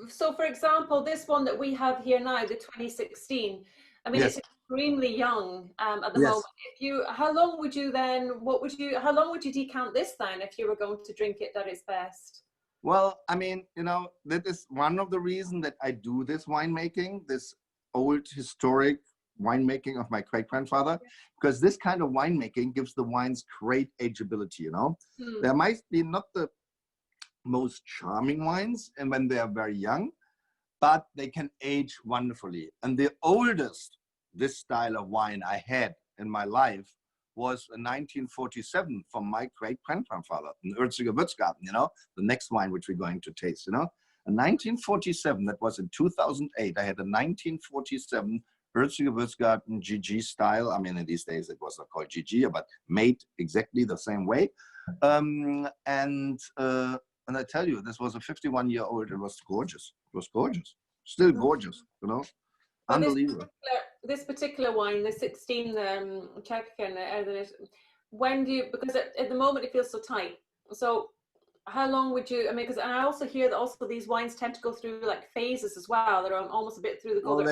So for example, this one that we have here now, the 2016, I mean, it's extremely young at the moment. How long would you decant this then if you were going to drink it at its best? Well, I mean, you know, that is one of the reasons that I do this winemaking, this old historic winemaking of my great-grandfather, because this kind of winemaking gives the wines great ageability, you know. There might be not the most charming wines and when they are very young, but they can age wonderfully. And the oldest this style of wine I had in my life was in 1947 from my great-grandfather, in Ürizger Würagarten, you know, the next wine which we're going to taste, you know. In 1947, that was in 2008, I had a 1947 Ürizger Würagarten GG style. I mean, in these days it was not called GG, but made exactly the same way. And I tell you, this was a 51-year-old. It was gorgeous. It was gorgeous. Still gorgeous, you know. But unbelievable. This particular wine, the 16 Treppchen, when do you, because at the moment it feels so tight. So how long would you, I mean, because I also hear that also these wines tend to go through like phases as well. They're almost a bit through the Oh, golden.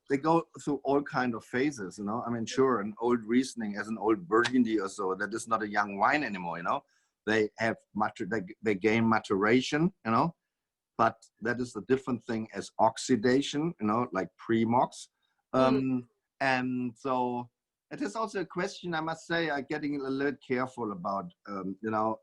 they go through all kind of phases, you know. I mean, sure, an old Riesling as an old Burgundy or so, that is not a young wine anymore, you know. They have they gain maturation, you know, but that is a different thing as oxidation, you know, like pre-mox. And so it is also a question, I must say, I'm getting a little careful about, you know,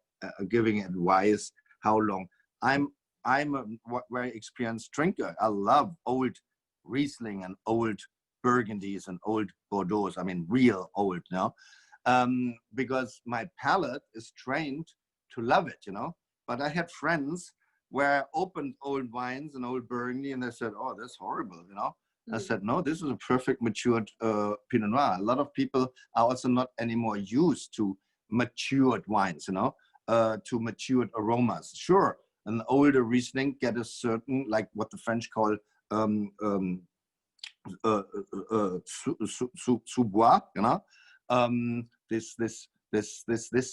giving advice, how long. I'm a very experienced drinker. I love old Riesling and old Burgundies and old Bordeaux. I mean, real old, you know, because my palate is trained to love it, you know. But I had friends where I opened old wines and old Burgundy, and they said, "Oh, that's horrible," you know. I said, "No, this is a perfect matured Pinot Noir." A lot of people are also not anymore used to matured wines, you know, to matured aromas. Sure, an older Riesling get a certain, like what the French call sous-bois, you know, this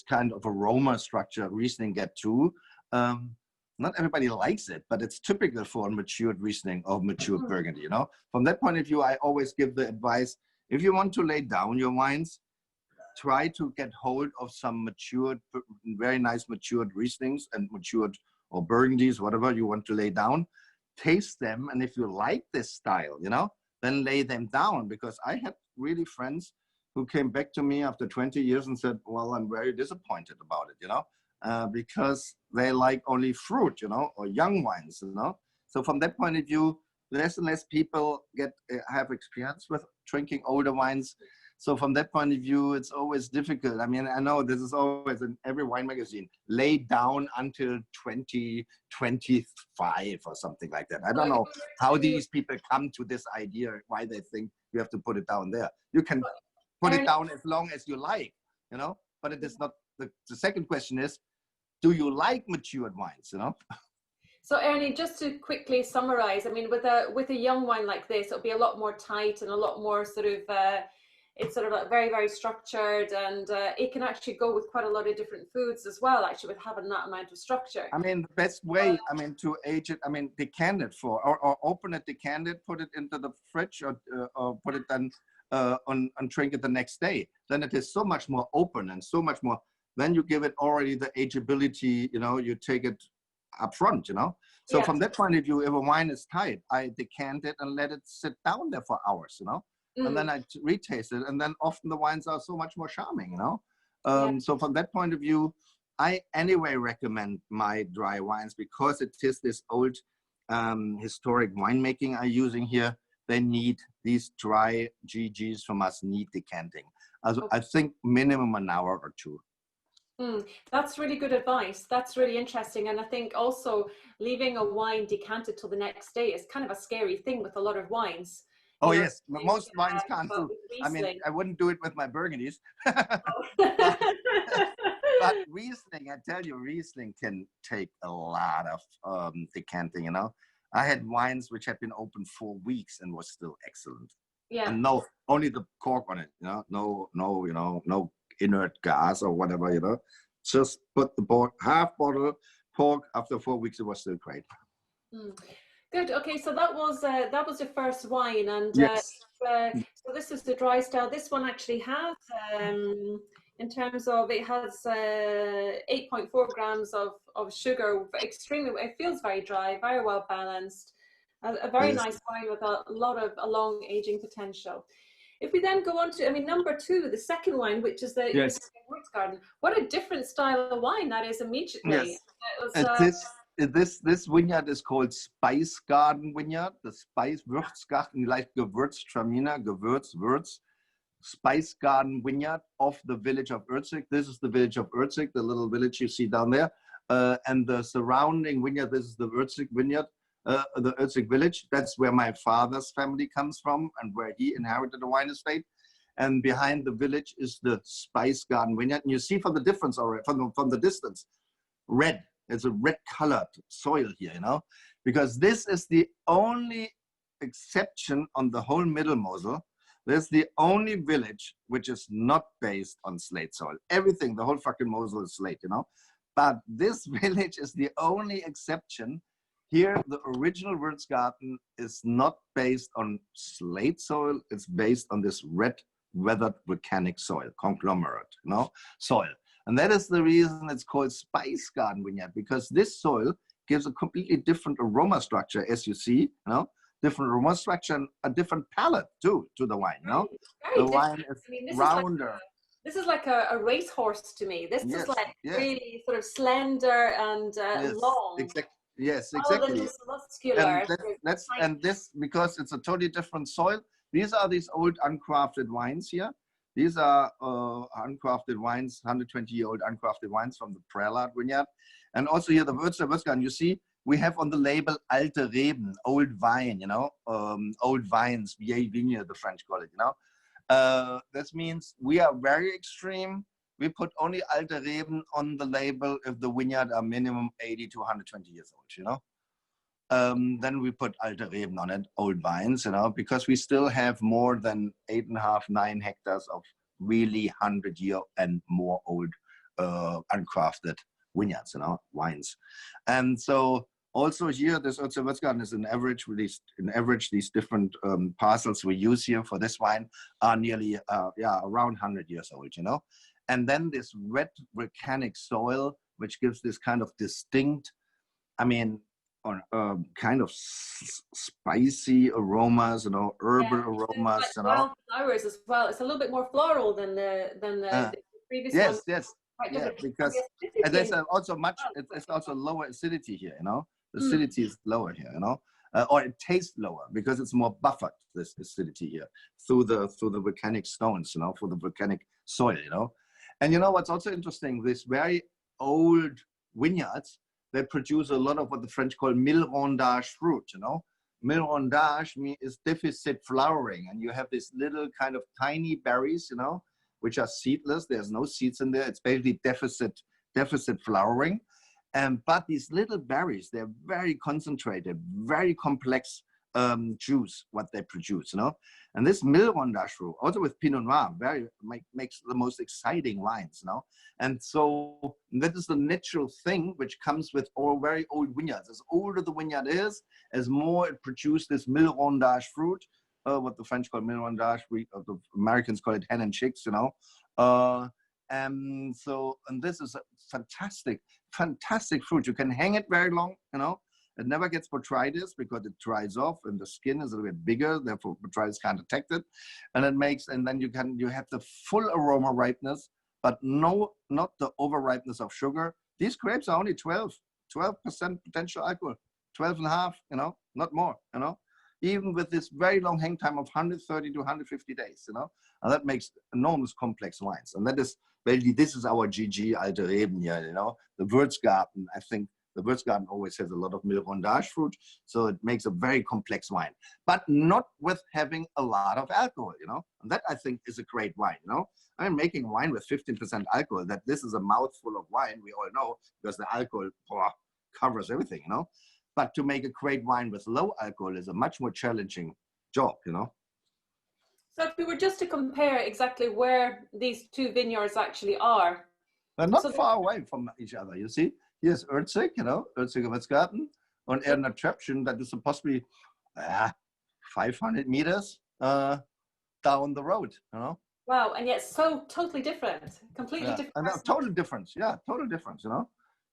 kind of aroma structure Riesling get too. Not everybody likes it, but it's typical for a matured Riesling or matured Burgundy, you know. From that point of view, I always give the advice, if you want to lay down your wines, try to get hold of some matured, very nice matured Rieslings and matured or Burgundies, whatever you want to lay down. Taste them, and if you like this style, you know, then lay them down. Because I had really friends who came back to me after 20 years and said, "Well, I'm very disappointed about it, you know, because they like only fruit, you know, or young wines, you know." So from that point of view, less and less people have experience with drinking older wines. So from that point of view, it's always difficult. I mean, I know this is always in every wine magazine, lay down until 2025 or something like that. I don't know how these people come to this idea, why they think you have to put it down there. You can put it down as long as you like, you know, but it is not, the second question is, do you like matured wines, you know? So Ernie, just to quickly summarize, I mean, with a young wine like this, it'll be a lot more tight and a lot more sort of, it's sort of like very, very structured, and it can actually go with quite a lot of different foods as well, actually, with having that amount of structure. I mean, the best way, I mean, to age it, I mean, decant it or open it, decant it, put it into the fridge, or put it then and drink it the next day. Then it is so much more open and so much more, then you give it already the ageability, you know, you take it up front, you know. So from that point of view, if a wine is tight, I decant it and let it sit down there for hours, you know. And then I retaste it, and then often the wines are so much more charming, you know. So from that point of view, I anyway recommend my dry wines, because it is this old historic winemaking I'm using here. They need these dry GGs from us, need decanting. I think minimum an hour or two. That's really good advice. That's really interesting. And I think also leaving a wine decanted till the next day is kind of a scary thing with a lot of wines. Oh, yes, most wines can't do. I mean, I wouldn't do it with my Burgundies. But Riesling, I tell you, Riesling can take a lot of decanting, you know. I had wines which had been open 4 weeks and was still excellent. Yeah. And no, only the cork on it, you know, no, you know, no inert gas or whatever, you know. Just put the half bottle cork, after 4 weeks, it was still great. Good. Okay, so that was the first wine, and yes. so this is the dry style. This one actually has, in terms of, it has 8.4 grams of sugar. Extremely, it feels very dry, very well balanced. A very nice wine with a lot of long aging potential. If we then go on to, I mean, number 2, the second wine, which is the Würagarten. What a different style of wine that is immediately. Yes. This vineyard is called Spice Garden Vineyard. The Spice Würzgarten, like Gewürztraminer, Gewürz, Spice Garden Vineyard of the village of Ürizger. This is the village of Ürizger, the little village you see down there. And the surrounding vineyard, this is the Ürizger vineyard, the Ürizger village. That's where my father's family comes from and where he inherited the wine estate. And behind the village is the Spice Garden Vineyard. And you see from the difference already, from the distance, red. It's a red colored soil here, you know, because this is the only exception on the whole Middle Mosel. There's the only village which is not based on slate soil. Everything, the whole fucking Mosel is slate, you know. But this village is the only exception. Here, the original Würagarten is not based on slate soil. It's based on this red weathered volcanic soil, conglomerate, soil. And that is the reason it's called Spice Garden Vineyard, because this soil gives a completely different aroma structure, as you see, different aroma structure and a different palate too to the wine, Very The different. wine is rounder. This is like a racehorse to me. This is like really sort of slender and long. Yes, Rather than exactly. just muscular. And this, because it's a totally different soil. These are these old uncrafted wines here. These are uncrafted wines, 120-year-old uncrafted wines from the Prelat vineyard. And also here the Würagarten, you see, we have on the label Alte Reben, old vine, old vines, vieille vigne, the French call it, This means we are very extreme. We put only Alte Reben on the label if the vineyard are minimum 80 to 120 years old, Then we put Alte Reben on it, old vines, because we still have more than 8.5, 9 hectares of really 100-year and more old uncrafted vineyards, wines. And so also here, this Oslo Würagarten is in average, these different parcels we use here for this wine are nearly, around 100 years old, And then this red volcanic soil, which gives this kind of distinct, kind of spicy aromas, herbal aromas, Wild flowers as well. It's a little bit more floral than the previous one. Yes, because there's also it's also lower acidity here, The acidity is lower here, or it tastes lower because it's more buffered, this acidity here, through the volcanic stones, for the volcanic soil, And what's also interesting, this very old vineyards, they produce a lot of what the French call mille rondage fruit, Mille rondage is deficit flowering, and you have this little kind of tiny berries, which are seedless. There's no seeds in there. It's basically deficit flowering. But these little berries, they're very concentrated, very complex juice, what they produce, And this mille rondage fruit, also with Pinot Noir, makes the most exciting wines, And so that is the natural thing which comes with all very old vineyards. As older the vineyard is, as more it produces this mille rondage fruit, what the French call mille rondage, the Americans call it hen and chicks, And this is a fantastic fruit. You can hang it very long, It never gets botrytis because it dries off and the skin is a little bit bigger, therefore botrytis can't detect it. And then you have the full aroma ripeness, but not the over ripeness of sugar. These grapes are only 12% potential alcohol, 12.5, not more, Even with this very long hang time of 130 to 150 days, And that makes enormous complex wines. And that is, basically, this is our GG Alte Reben here, The Würagarten, I think, the Würagarten always has a lot of mille rondage fruit, so it makes a very complex wine, but not with having a lot of alcohol, And that, I think, is a great wine, I'm making wine with 15% alcohol. That this is a mouthful of wine, we all know, because the alcohol covers everything, But to make a great wine with low alcohol is a much more challenging job, So if we were just to compare exactly where these two vineyards actually are. They're not far away from each other, you see. Here's Ürizger, Ürizger Würagarten, and Erdener Treppchen, that is possibly 500 meters down the road, Wow, and yet so totally different, completely different. And total difference, total difference,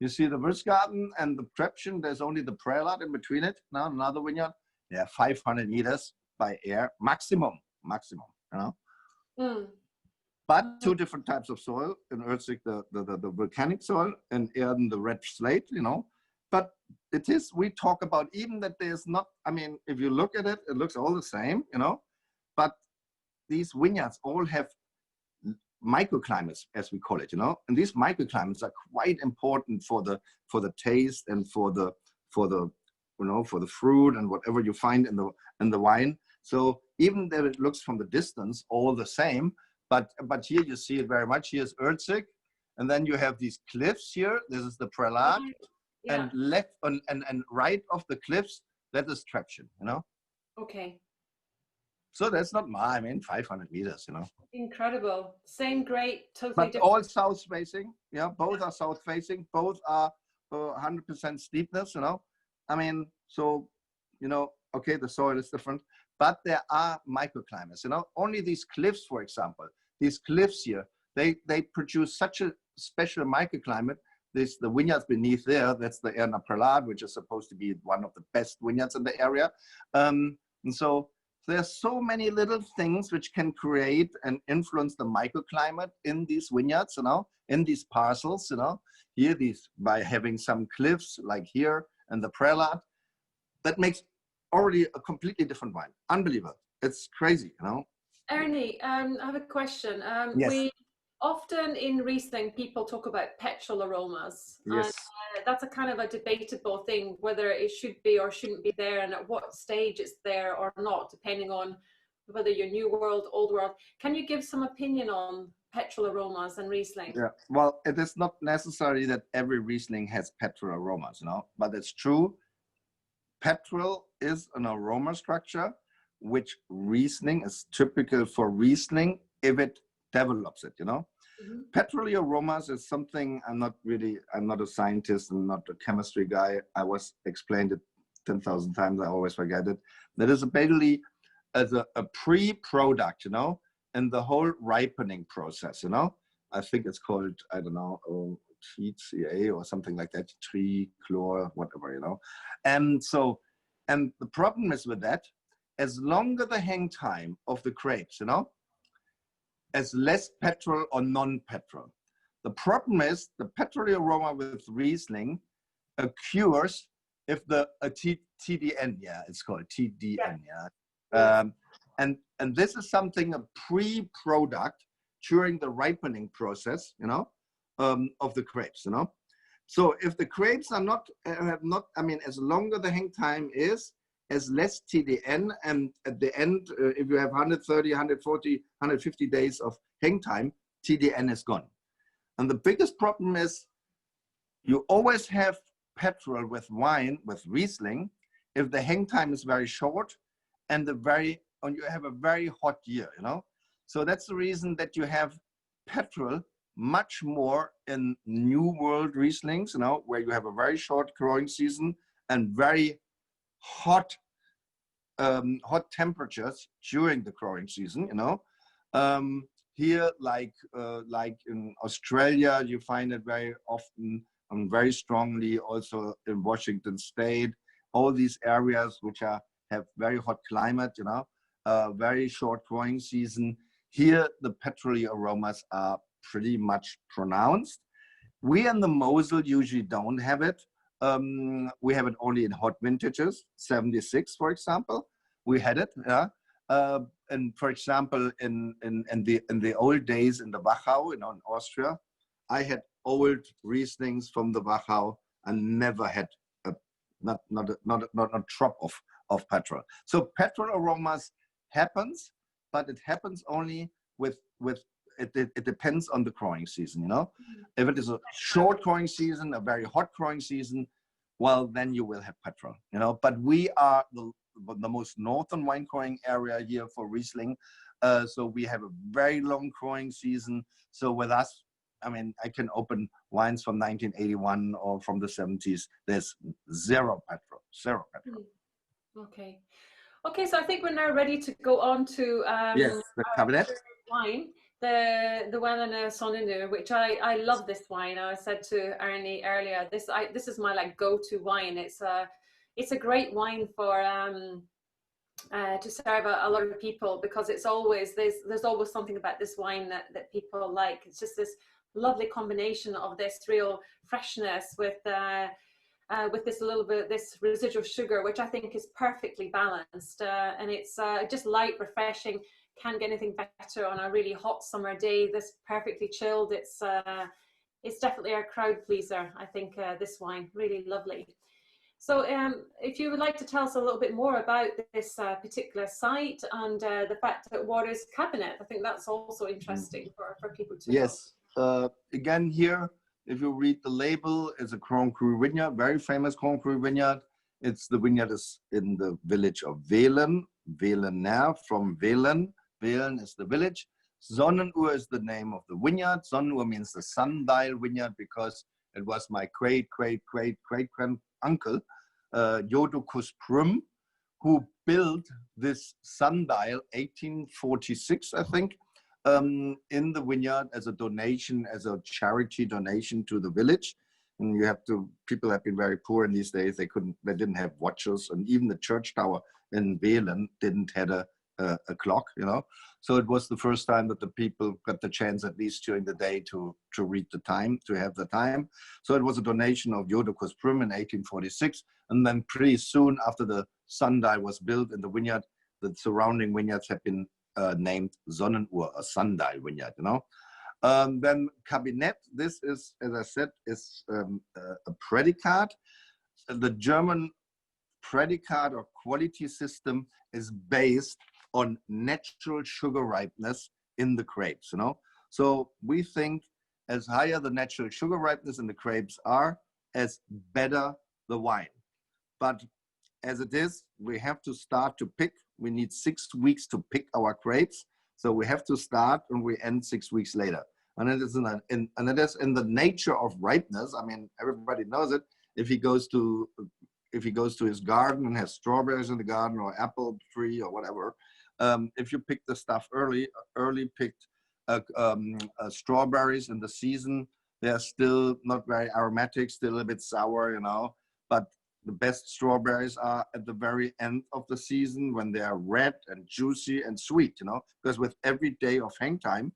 You see the Würagarten and the Treppchen, there's only the Prelat in between it, another vineyard, 500 meters by air, maximum, But two different types of soil. In Ürizger, the volcanic soil, and Erden, the red slate, But we talk about even that there's not, if you look at it, it looks all the same, But these vineyards all have microclimates, as we call it, And these microclimates are quite important for the taste and for the fruit and whatever you find in the wine. So even though it looks from the distance all the same, but here you see it very much. Here's Ürizger, and then you have these cliffs here. This is the Prelat, and left and right of the cliffs, that is Treppchen, Okay. So that's not my, I mean, 500 meters, you know. Incredible. Same grade, totally But different. all south facing, yeah, both are south facing, both are 100% steepness, you know. I mean, so, you know, okay, the soil is different, but there are microclimates, you know. Only these cliffs, for example, these cliffs here, they produce such a special microclimate. The vineyards beneath there, that's the Erdener, which is supposed to be one of the best vineyards in the area. And so there's so many little things which can create and influence the microclimate in these vineyards, you know, in these parcels, you know. Here, these, by having some cliffs like here and the Prelat, that makes already a completely different wine. Unbelievable. It's crazy, you know. Ernie, I have a question. Yes. We often in Riesling, people talk about petrol aromas. Yes. And that's a kind of a debatable thing, whether it should be or shouldn't be there and at what stage it's there or not, depending on whether you're new world, old world. Can you give some opinion on petrol aromas and Riesling? Yeah, well, it is not necessary that every Riesling has petrol aromas, you know, but it's true. Petrol is an aroma structure, which Riesling is typical for Riesling if it develops it, you know. Petrol aromas is something I'm not a scientist and not a chemistry guy. I was explained it 10,000 times. I always forget it. That is basically as a pre-product, you know, in the whole ripening process, you know. I think it's called, I don't know, TCA or something like that, trichlor, whatever, you know. And so, and the problem is with that, as longer the hang time of the grapes, you know, as less petrol or non-petrol. The problem is the petrol aroma with Riesling occurs if the TDN, yeah, it's called TDN, yeah. And this is something, a pre-product during the ripening process, you know, of the grapes, you know. So if the grapes are not, I mean, as longer the hang time is, as less TDN, and at the end, if you have 130, 140, 150 days of hang time, TDN is gone. And the biggest problem is you always have petrol with wine, with Riesling, if the hang time is very short and you have a very hot year, you know. So that's the reason that you have petrol much more in New World Rieslings, you know, where you have a very short growing season and very hot temperatures during the growing season, you know. Here, like in Australia, you find it very often and very strongly also in Washington State, all these areas which have very hot climate, you know, very short growing season. Here, the petroly aromas are pretty much pronounced. We in the Mosel usually don't have it. We have it only in hot vintages, 76, for example. We had it, yeah. And for example, in the old days in the Wachau, in Austria, I had old Rieslings from the Wachau and never had not a drop of petrol. So petrol aromas happens, but it happens only with it depends on the growing season, you know. If it is a short growing season, a very hot growing season, well, then you will have petrol, you know. But we are the most northern wine growing area here for Riesling. So we have a very long growing season. So with us, I mean, I can open wines from 1981 or from the 70s. There's zero petrol. Okay. Okay, so I think we're now ready to go on to yes, the Kabinett wine, the Wehlener Sonnenuhr, which I love this wine. I said to Ernie earlier, this is my like go-to wine. It's a great wine for to serve a lot of people, because it's always there's always something about this wine that people like. It's just this lovely combination of this real freshness with this little bit, this residual sugar, which I think is perfectly balanced, and it's just light, refreshing. Can't get anything better on a really hot summer day. This perfectly chilled. It's definitely a crowd pleaser. I think this wine, really lovely. So if you would like to tell us a little bit more about this particular site and the fact that what is Kabinett, I think that's also interesting for people to know. Yes, again here, if you read the label, it's a Grand Cru vineyard, very famous Grand Cru vineyard. The vineyard is in the village of Wehlen, Wehlener, from Wehlen. Wehlen is the village. Sonnenuhr is the name of the vineyard. Sonnenuhr means the sundial vineyard because it was my great-great-great-great-grand-uncle, Jodocus Prüm, who built this sundial 1846, I think, in the vineyard as a donation, as a charity donation to the village. And you have to, people have been very poor in these days. They didn't have watches, and even the church tower in Wehlen didn't have a clock, you know. So it was the first time that the people got the chance, at least during the day, to read the time, to have the time. So it was a donation of Jodocus Prüm in 1846. And then pretty soon after the sundial was built in the vineyard, the surrounding vineyards have been named Sonnenuhr, a sundial vineyard, you know. Then Kabinett, this is, as I said, is a predicate. The German predicate or quality system is based on natural sugar ripeness in the grapes, you know. So we think as higher the natural sugar ripeness in the grapes are, as better the wine. But as it is, we have to start to pick. We need 6 weeks to pick our grapes. So we have to start and we end 6 weeks later. And it is in the nature of ripeness. I mean, everybody knows it. If he goes to his garden and has strawberries in the garden or apple tree or whatever, if you pick the stuff early picked strawberries in the season, they are still not very aromatic, still a bit sour, you know. But the best strawberries are at the very end of the season when they are red and juicy and sweet, you know, because with every day of hang time,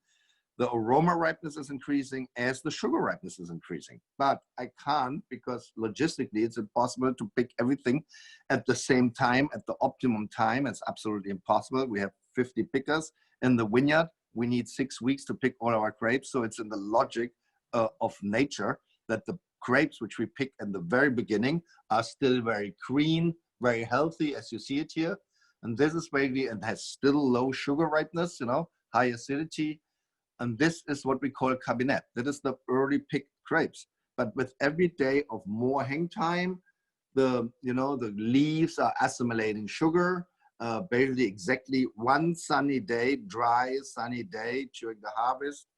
the aroma ripeness is increasing as the sugar ripeness is increasing. But I can't, because logistically it's impossible to pick everything at the same time, at the optimum time. It's absolutely impossible. We have 50 pickers in the vineyard. We need 6 weeks to pick all our grapes. So it's in the logic of nature that the grapes which we pick in the very beginning are still very green, very healthy, as you see it here. And this is basically, and has still low sugar ripeness, you know, high acidity. And this is what we call Kabinett. That is the early picked grapes. But with every day of more hang time, the leaves are assimilating sugar. Basically, exactly one sunny day, dry sunny day during the harvest,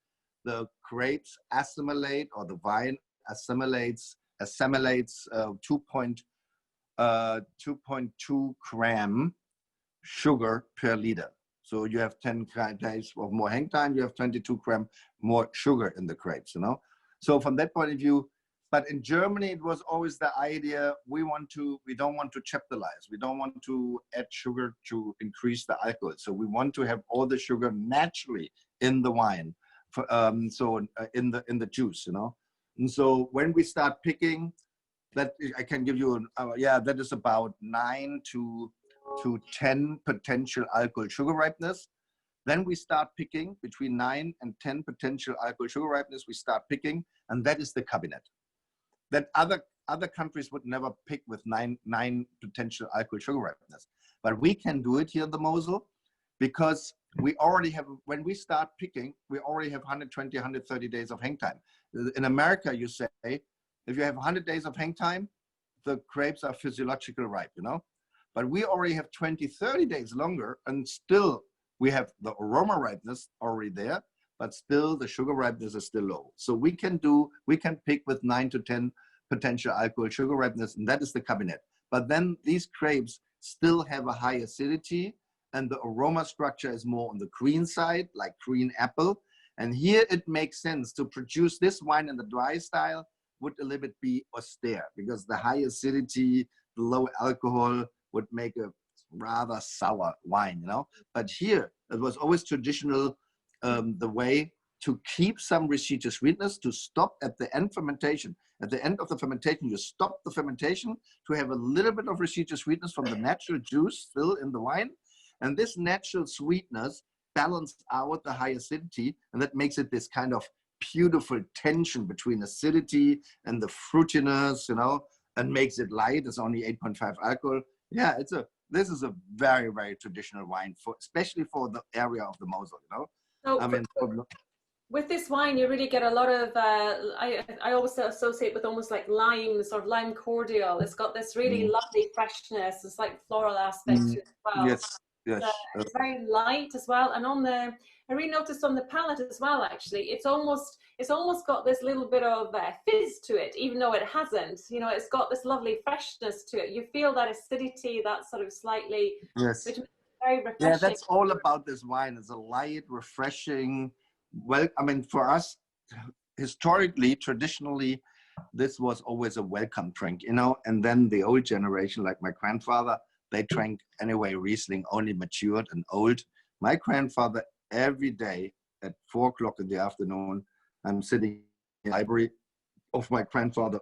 the grapes assimilate, or the vine assimilates 2.2 gram sugar per liter. So you have 10 days of more hang time, you have 22 gram more sugar in the grapes, you know. So from that point of view, but in Germany, it was always the idea, we don't want to chaptalize. We don't want to add sugar to increase the alcohol. So we want to have all the sugar naturally in the wine, in the juice, you know. And so when we start picking, that I can give you, that is about 9 to 10 potential alcohol sugar ripeness. Then we start picking between 9 and 10 potential alcohol sugar ripeness. We start picking, and that is the Kabinett. That other countries would never pick with 9 potential alcohol sugar ripeness. But we can do it here in the Mosel because we already have, when we start picking, we already have 120, 130 days of hang time. In America, you say, if you have 100 days of hang time, the grapes are physiologically ripe, you know? But we already have 20, 30 days longer, and still we have the aroma ripeness already there, but still the sugar ripeness is still low. So we can pick with 9 to 10 potential alcohol sugar ripeness, and that is the Kabinett. But then these grapes still have a high acidity, and the aroma structure is more on the green side, like green apple. And here it makes sense to produce this wine in the dry style would a little bit be austere, because the high acidity, the low alcohol would make a rather sour wine, you know. But here it was always traditional, the way to keep some residual sweetness, to stop at the end fermentation. At the end of the fermentation, you stop the fermentation to have a little bit of residual sweetness from the natural juice still in the wine. And this natural sweetness balanced out the high acidity, and that makes it this kind of beautiful tension between acidity and the fruitiness, you know, and makes it light. It's only 8.5 alcohol. Yeah, this is a very, very traditional wine, especially for the area of the Mosel, you know. So I mean, with this wine, you really get a lot of, I always associate with almost like lime, sort of lime cordial. It's got this really lovely freshness. It's like floral aspect to it as well. Yes, yes. It's very light as well. And on the, I really noticed on the palate as well, actually, it's almost got this little bit of fizz to it, even though it hasn't. You know, it's got this lovely freshness to it. You feel that acidity, that sort of slightly, Yes. which is very refreshing. Yeah, that's all about this wine. It's a light, refreshing. Well, I mean, for us, historically, traditionally, this was always a welcome drink, you know. And then the old generation, like my grandfather, they drank anyway Riesling, only matured and old. My grandfather, every day at 4 o'clock in the afternoon, I'm sitting in the library of my grandfather.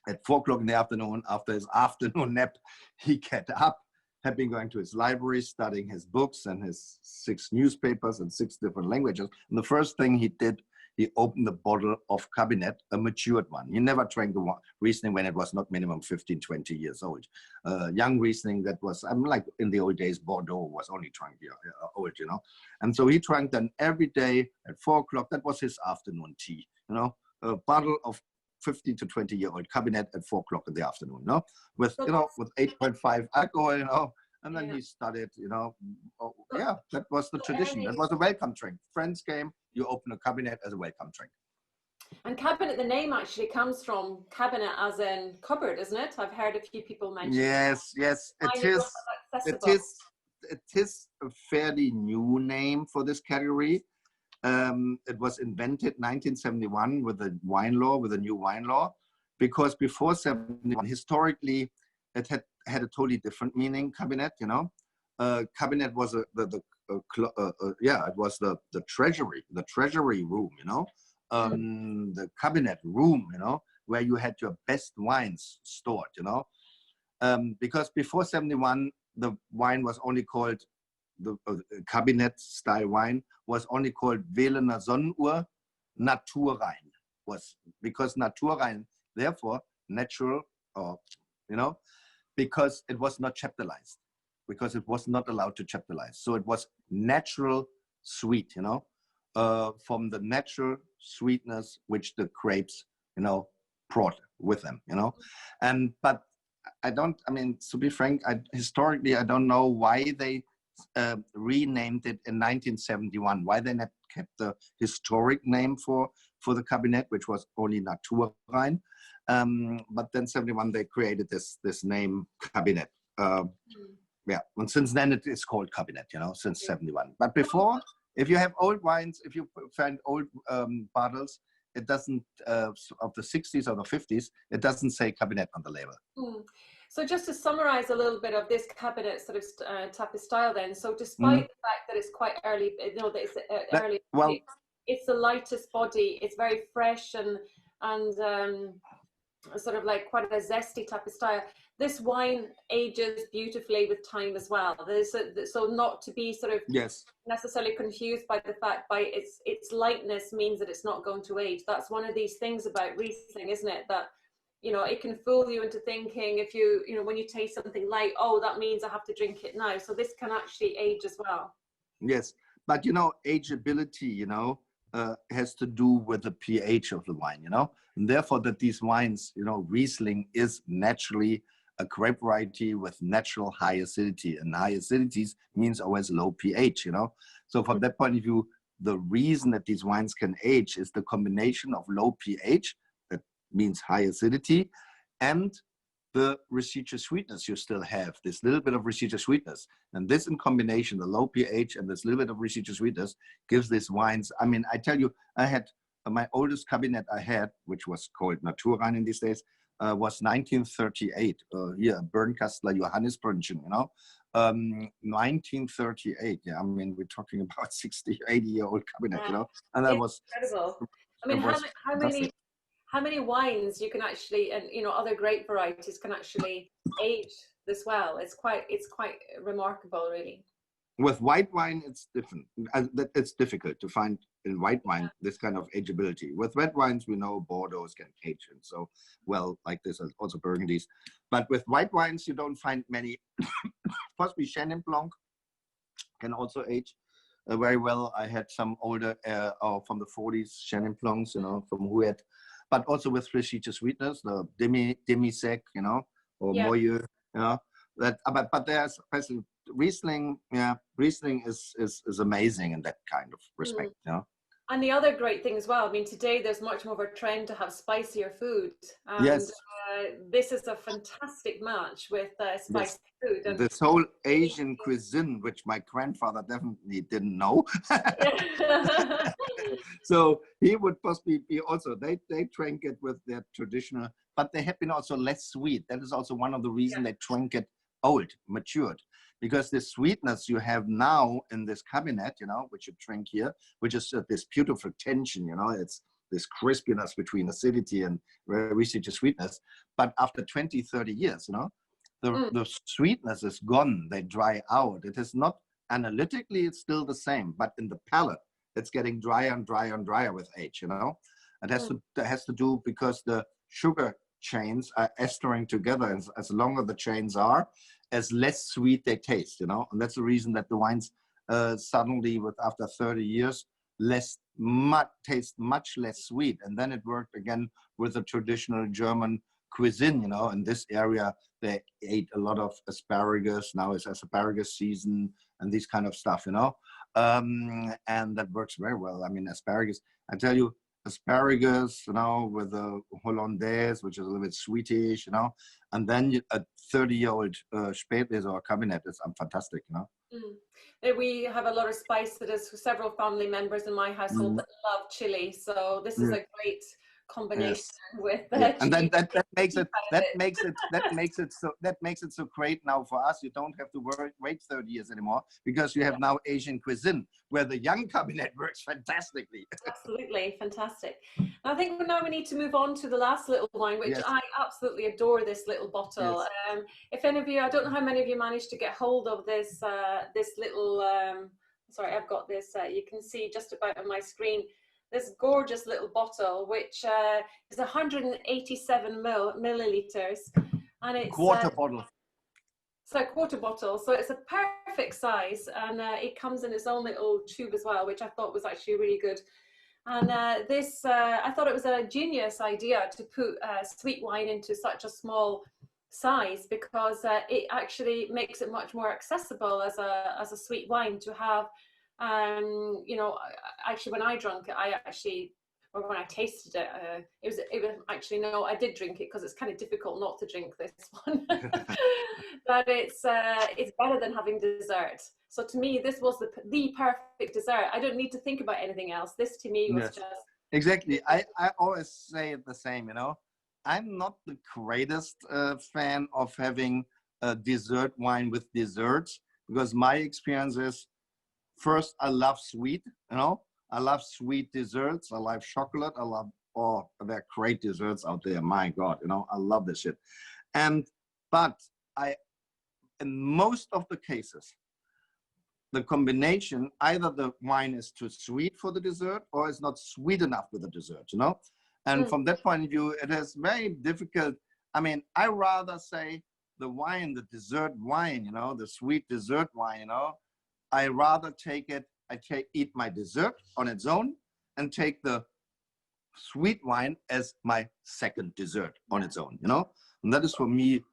At 4 o'clock in the afternoon, after his afternoon nap, he get up, had been going to his library, studying his books and his 6 newspapers and 6 different languages. And the first thing he did, he opened a bottle of Kabinett, a matured one. He never drank the Riesling when it was not minimum 15, 20 years old. Young Riesling, that was, I'm like in the old days, Bordeaux was only drank old, you know. And so he drank them every day at 4 o'clock. That was his afternoon tea, you know, a bottle of 15 to 20-year-old Kabinett at 4 o'clock in the afternoon, you know, with 8.5 alcohol, you know. And then he studied, you know. Oh, yeah, that was the tradition. That was a welcome drink. Friends came, you open a Kabinett as a welcome drink. And Kabinett, the name actually comes from cabinet as in cupboard, isn't it? I've heard a few people mention. Yes, yes, it is a fairly new name for this category. It was invented 1971 with a wine law, with a new wine law, because before 71, historically, it had a totally different meaning. Kabinett, you know, Kabinett was it was the treasury room, you know, the cabinet room, you know, where you had your best wines stored, you know, because before 71, the wine was only called the Kabinett style wine was only called Wehlener Sonnenuhr, Naturrein, was because Naturrein, therefore natural, or you know, because it was not chaptalized, because it was not allowed to chaptalize. So it was natural sweet, you know, from the natural sweetness which the grapes, you know, brought with them, you know. And but I mean, to be frank, historically, I don't know why they renamed it in 1971, why they not kept the historic name for the Kabinett, which was only Naturrein. But then 71, they created this name Kabinett. Yeah, and since then it is called Kabinett, you know, since 71. But before, if you have old wines, if you find old bottles, it doesn't, of the 60s or the 50s, it doesn't say Kabinett on the label. So just to summarize a little bit of this Kabinett sort of type of style then, so despite the fact that it's quite early, you know, that it's early, well, it's the lightest body, it's very fresh and sort of like quite a zesty type of style. This wine ages beautifully with time as well. So not to be sort of necessarily confused by the fact by its lightness means that it's not going to age. That's one of these things about Riesling, isn't it? That, you know, it can fool you into thinking if you know, when you taste something light, oh, that means I have to drink it now. So this can actually age as well. Yes, but you know, ageability, you know, has to do with the pH of the wine, you know, and therefore that these wines, you know, Riesling is naturally a grape variety with natural high acidity, and high acidities means always low pH, you know. So from that point of view, the reason that these wines can age is the combination of low pH, that means high acidity, and the residual sweetness you still have, this little bit of residual sweetness. And this in combination, the low pH and this little bit of residual sweetness, gives these wines, I mean, I tell you, I had, my oldest Kabinett I had, which was called Naturrein in these days, was 1938, Bernkastler Johannisbrünnchen, you know, 1938, yeah, I mean, we're talking about 60, 80-year-old Kabinett, you know, and that was incredible. I mean, how many wines you can actually, and you know, other grape varieties can actually age this well? It's quite remarkable, really. With white wine, it's different. It's difficult to find in white wine this kind of ageability. With red wines, we know Bordeaux can age, and so well, like this, also Burgundies. But with white wines, you don't find many. Possibly Chenin Blanc can also age very well. I had some older from the 40s Chenin Blancs, you know, from Huet, but also with residual sweetness, the demi sec, you know, or Moyeu, you know. That, but there's especially Riesling, yeah, Riesling is amazing in that kind of respect, you know. And the other great thing as well, I mean, today there's much more of a trend to have spicier food. And Yes, this is a fantastic match with yes. spicy food. And This whole Asian cuisine, which my grandfather definitely didn't know. yeah. So he would possibly be also, they drank it with their traditional, but they have been also less sweet. That is also one of the reasons they drank it old, matured. Because the sweetness you have now in this Kabinett, you know, which you drink here, which is this beautiful tension, you know, it's this crispiness between acidity and residual sweetness. But after 20, 30 years, you know, the sweetness is gone. They dry out. It is not analytically, it's still the same, but in the palate, it's getting drier and drier and drier with age, you know. It has to do because the sugar chains are estering together. And as longer the chains are, as less sweet they taste, you know. And that's the reason that the wines suddenly, after 30 years, taste much less sweet. And then it worked again with the traditional German cuisine, you know. In this area, they ate a lot of asparagus. Now it's asparagus season and these kind of stuff, you know. And that works very well. I mean, asparagus, I tell you, asparagus, you know, with a hollandaise, which is a little bit sweetish, you know, and then a 30-year-old Spätlese or Kabinett is fantastic, you know. We have a lot of spice. There's several family members in my household that love chili, so this is a great combination with and then that makes it so great now for us. You don't have to wait 30 years anymore because you have now Asian cuisine where the young Kabinett works fantastically. Absolutely fantastic. I think now we need to move on to the last little wine, which I absolutely adore. This little bottle. If any of you, I don't know how many of you managed to get hold of this this little sorry, I've got this, you can see just about on my screen, this gorgeous little bottle, which is 187 milliliters, and it's quarter bottle. So a quarter bottle, so it's a perfect size, and it comes in its own little tube as well, which I thought was actually really good. And I thought it was a genius idea to put sweet wine into such a small size, because it actually makes it much more accessible as a sweet wine to have. You know, actually, when I drank it, or when I tasted it, it was actually, no, I did drink it because it's kind of difficult not to drink this one. But it's better than having dessert. So to me, this was the perfect dessert. I don't need to think about anything else. This to me was just exactly. I always say it the same. You know, I'm not the greatest fan of having a dessert wine with desserts, because my experience is, first, I love sweet, you know, I love sweet desserts. I love chocolate. I love, there are great desserts out there. My God, you know, I love this shit. But in most of the cases, the combination, either the wine is too sweet for the dessert or it's not sweet enough with the dessert, you know? And from that point of view, it is very difficult. I mean, I rather say the wine, the dessert wine, you know, the sweet dessert wine, you know, I rather take it, eat my dessert on its own and take the sweet wine as my second dessert on its own, you know? And that is for me,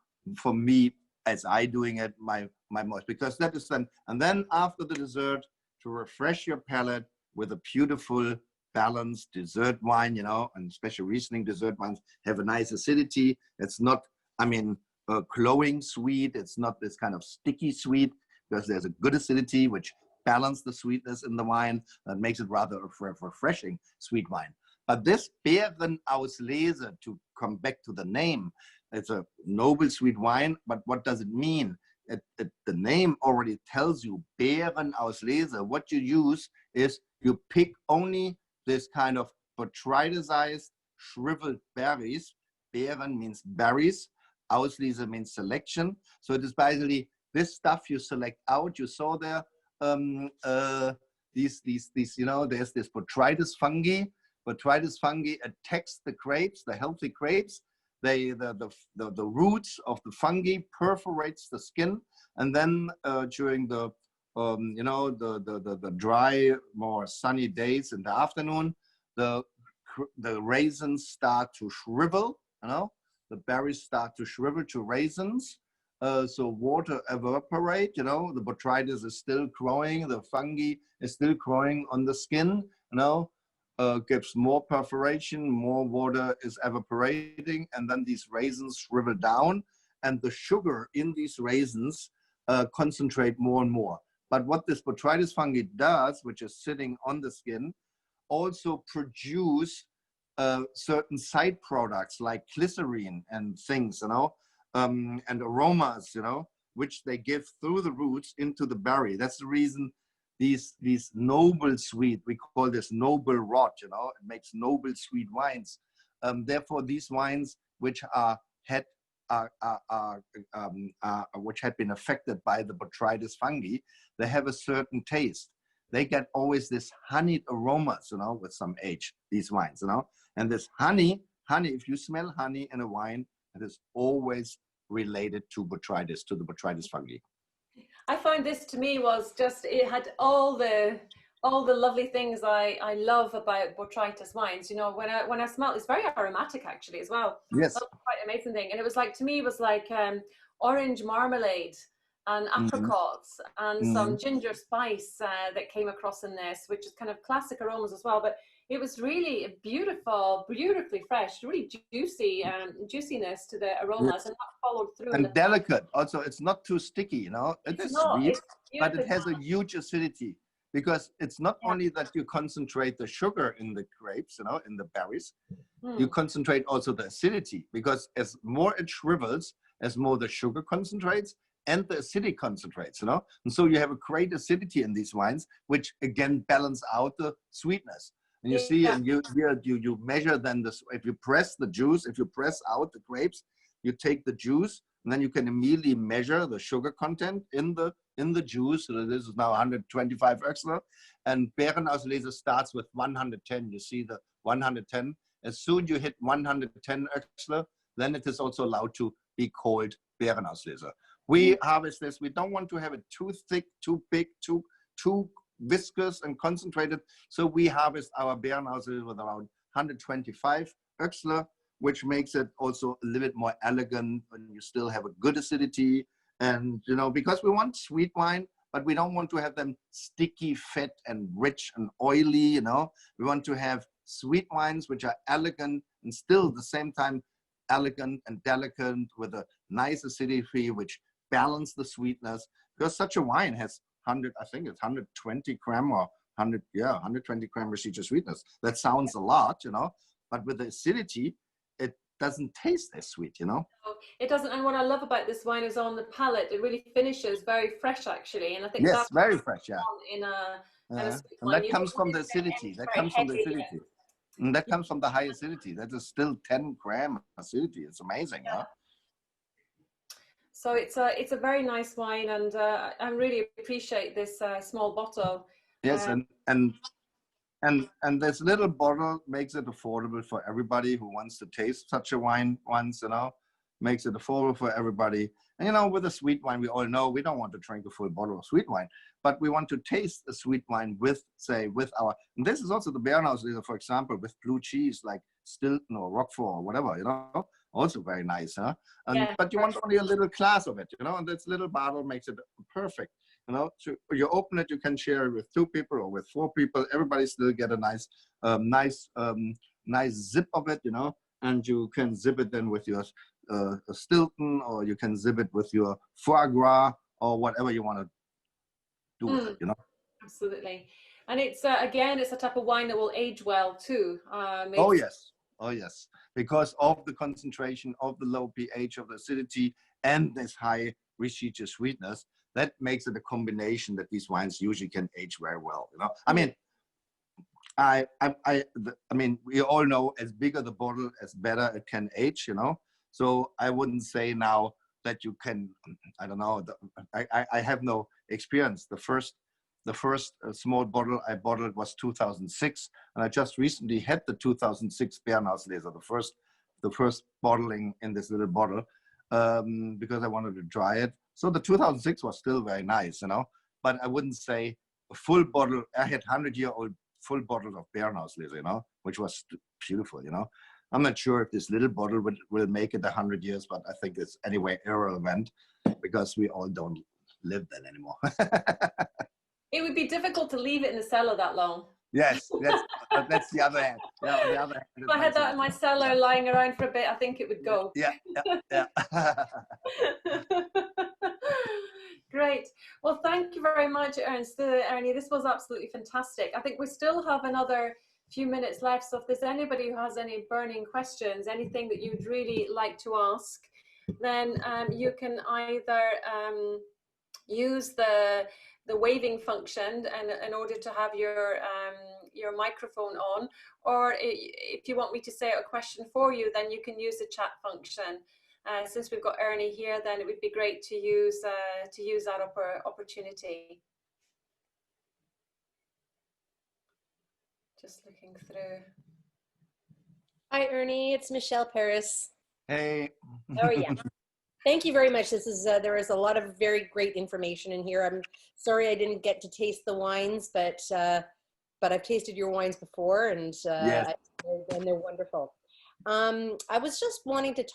as I doing it, my most, because that is then, and then after the dessert, to refresh your palate with a beautiful, balanced dessert wine, you know, and especially Riesling dessert wines have a nice acidity. It's not, I mean, glowing sweet. It's not this kind of sticky sweet, because there's a good acidity which balances the sweetness in the wine that makes it rather a refreshing sweet wine. But this Beerenauslese, to come back to the name, it's a noble sweet wine, but what does it mean? The name already tells you, Beerenauslese. What you use is you pick only this kind of botryticized, shriveled berries. Beeren means berries. Auslese means selection. So it is basically this stuff you select out. You saw there these, you know, there's this botrytis fungi. Botrytis fungi attacks the grapes, the healthy grapes. The roots of the fungi perforates the skin, and then during the you know, the dry, more sunny days in the afternoon, the raisins start to shrivel. You know, the berries start to shrivel to raisins. so water evaporate, you know, the botrytis is still growing, the fungi is still growing on the skin, you know, gives more perforation, more water is evaporating, and then these raisins shrivel down, and the sugar in these raisins concentrate more and more. But what this botrytis fungi does, which is sitting on the skin, also produce certain side products like glycerine and things, you know, and aromas, you know, which they give through the roots into the berry. That's the reason these noble sweet, we call this noble rot, you know, it makes noble sweet wines. Therefore, these wines which which had been affected by the botrytis fungi, they have a certain taste. They get always this honeyed aromas, you know, with some age, these wines, you know. And this honey, if you smell honey in a wine, it is always related to botrytis, to the botrytis fungi. I found this, to me, was just, it had all the lovely things I love about botrytis wines. You know, when I smell, it's very aromatic actually as well. Yes. That's quite an amazing thing. And it was like, to me, it was like orange marmalade and apricots and some ginger spice that came across in this, which is kind of classic aromas as well. But it was really beautiful, beautifully fresh, really juicy juiciness to the aromas, Yes. and that followed through. And delicate. Also, it's not too sticky, you know. It is sweet, but it has a huge acidity, because it's not only that you concentrate the sugar in the grapes, you know, in the berries, you concentrate also the acidity, because as more it shrivels, as more the sugar concentrates and the acidity concentrates, you know. And so you have a great acidity in these wines, which again balance out the sweetness. And you see, and you measure then this, if you press the juice, if you press out the grapes, you take the juice, and then you can immediately measure the sugar content in the juice. So this is now 125 Öxler, and Beerenauslese starts with 110. You see the 110. As soon you hit 110 Öxler, then it is also allowed to be called Beerenauslese. We harvest this. We don't want to have it too thick, too big, too viscous and concentrated. So we harvest our Beerenauslese with around 125 Öxler, which makes it also a little bit more elegant when you still have a good acidity. And, you know, because we want sweet wine, but we don't want to have them sticky, fat, and rich and oily, you know. We want to have sweet wines which are elegant and still at the same time elegant and delicate with a nice acidity which balance the sweetness. Because such a wine has 100, I think it's 120 gram or 120 gram residual sweetness. That sounds a lot, you know, but with the acidity, it doesn't taste as sweet, you know. It doesn't. And what I love about this wine is on the palate, it really finishes very fresh actually. And I think yes, very fresh, yeah. In a and that comes from the acidity. That comes from the acidity. And that comes from the high acidity. That is still 10 gram acidity. It's amazing, huh? So it's a very nice wine, and I really appreciate this small bottle. Yes, and this little bottle makes it affordable for everybody who wants to taste such a wine once, you know, makes it affordable for everybody. And, you know, with a sweet wine, we all know we don't want to drink a full bottle of sweet wine, but we want to taste a sweet wine with, say, with our, and this is also the Beerenauslese, for example, with blue cheese like Stilton or Roquefort or whatever, you know, also very nice, huh? And, but you want only a little glass of it, you know, and this little bottle makes it perfect. You know, so you open it, you can share it with 2 people or with 4 people. Everybody still get a nice, nice zip of it, you know, and you can zip it then with your Stilton, or you can zip it with your foie gras or whatever you want to do with it, you know. Absolutely. And it's again, it's a type of wine that will age well too. Oh yes, because of the concentration of the low pH, of the acidity, and this high residual sweetness. That makes it a combination that these wines usually can age very well. You know, I mean, I mean, we all know as bigger the bottle, as better it can age. You know, so I wouldn't say now that you can. I don't know. I have no experience. The first small bottle I bottled was 2006, and I just recently had the 2006 Beerenauslese, the first bottling in this little bottle, because I wanted to try it. So the 2006 was still very nice, you know, but I wouldn't say a full bottle. I had 100-year-old full bottle of Beerenauslese, you know, which was beautiful, you know. I'm not sure if this little bottle will make it 100 years, but I think it's anyway irrelevant. because we all don't live then anymore. It would be difficult to leave it in the cellar that long. Yes, that's the other hand. Yeah, on the other hand. If I had that in my cellar lying around for a bit, I think it would go. Yeah. Great. Well, thank you very much, Ernie. This was absolutely fantastic. I think we still have another few minutes left. So if there's anybody who has any burning questions, anything that you'd really like to ask, then you can either use the waving function and in order to have your microphone on, or if you want me to say out a question for you, then you can use the chat function. Since we've got Ernie here, then it would be great to use that opportunity. Just looking through. Hi, Ernie. It's Michelle Paris. Hey. How are you? Thank you very much. This is there is a lot of very great information in here. I'm sorry I didn't get to taste the wines, but I've tasted your wines before, and Yes. and they're wonderful. I was just wanting to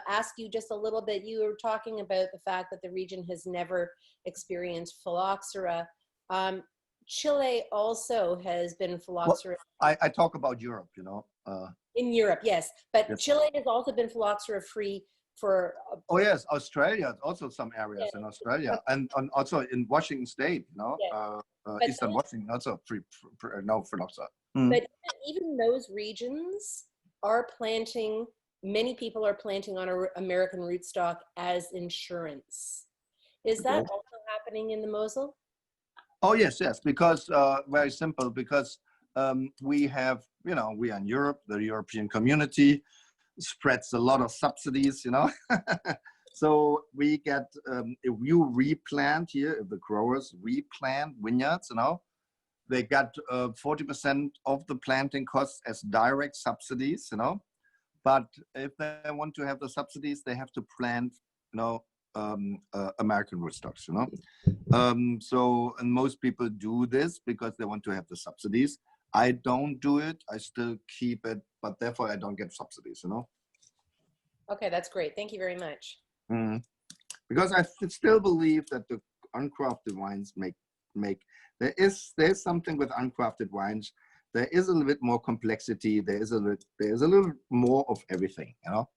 ask you just a little bit. You were talking about the fact that the region has never experienced phylloxera. Chile also has been phylloxera. Well, I talk about Europe, you know. In Europe, yes, but Yes. Chile has also been phylloxera free for. Oh yes, Australia, also some areas in Australia, and also in Washington State, you know, Eastern Washington, also no phylloxera. But even those regions are planting, many people are planting on American rootstock as insurance. Is that also happening in the Mosel? Oh yes, because very simple, because we have, you know, we are in Europe, the European community spreads a lot of subsidies, you know. So we get, if you replant here, if the growers replant vineyards, you know, they got 40% of the planting costs as direct subsidies, you know. But if they want to have the subsidies, they have to plant, you know, American rootstocks, you know. So, and most people do this because they want to have the subsidies. I don't do it. I still keep it, but therefore I don't get subsidies, you know. Okay, that's great. Thank you very much. Because I still believe that the uncrafted wines there's something with uncrafted wines. There is a little bit more complexity. There is a little more of everything, you know.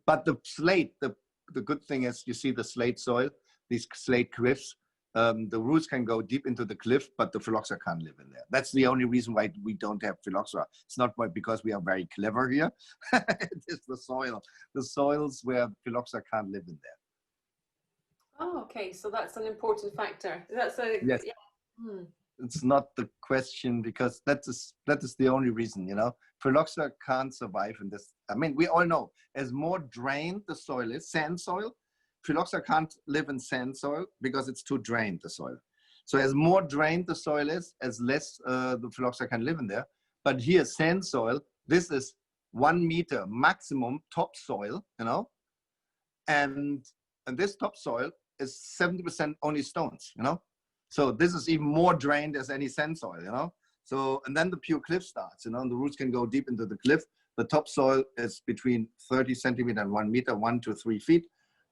But the slate, the good thing is, you see the slate soil, these slate cliffs. The roots can go deep into the cliff, but the phylloxera can't live in there. That's the only reason why we don't have phylloxera. It's not because we are very clever here. It is the soil. The soils where phylloxera can't live in there. Oh, okay. So that's an important factor. That's a yes. Yeah. It's not the question, because that is the only reason, you know. Phylloxera can't survive in this. I mean, we all know, as more drained the soil is, sand soil, phylloxera can't live in sand soil because it's too drained, the soil. So as more drained the soil is, as less the phylloxera can live in there. But here, sand soil, this is 1 meter maximum topsoil, you know, and this topsoil is 70% only stones, you know. So this is even more drained as any sand soil, you know. So, and then the pure cliff starts, you know, and the roots can go deep into the cliff. The topsoil is between 30 centimeter and 1 meter, 1 to 3 feet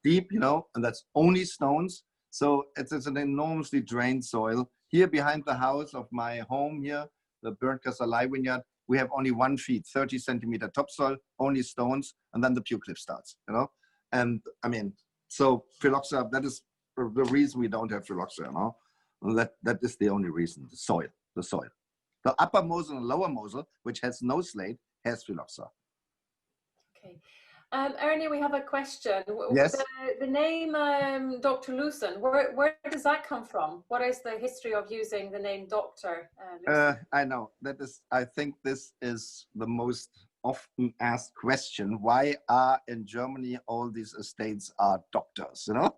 deep, you know, and that's only stones. So it's an enormously drained soil. Here behind the house of my home here, the Grosse Lage vineyard, we have only 1 feet, 30 centimeter topsoil, only stones, and then the pure cliff starts, you know. And I mean, so phylloxera, that is the reason we don't have phylloxera, you know. That is the only reason, the soil. The upper Mosel and lower Mosel, which has no slate, has phylloxera. Okay. Ernie, we have a question. Yes. The name Dr. Loosen, where does that come from? What is the history of using the name Dr. Loosen? I know. I think this is the most often asked question. Why are in Germany all these estates are doctors, you know?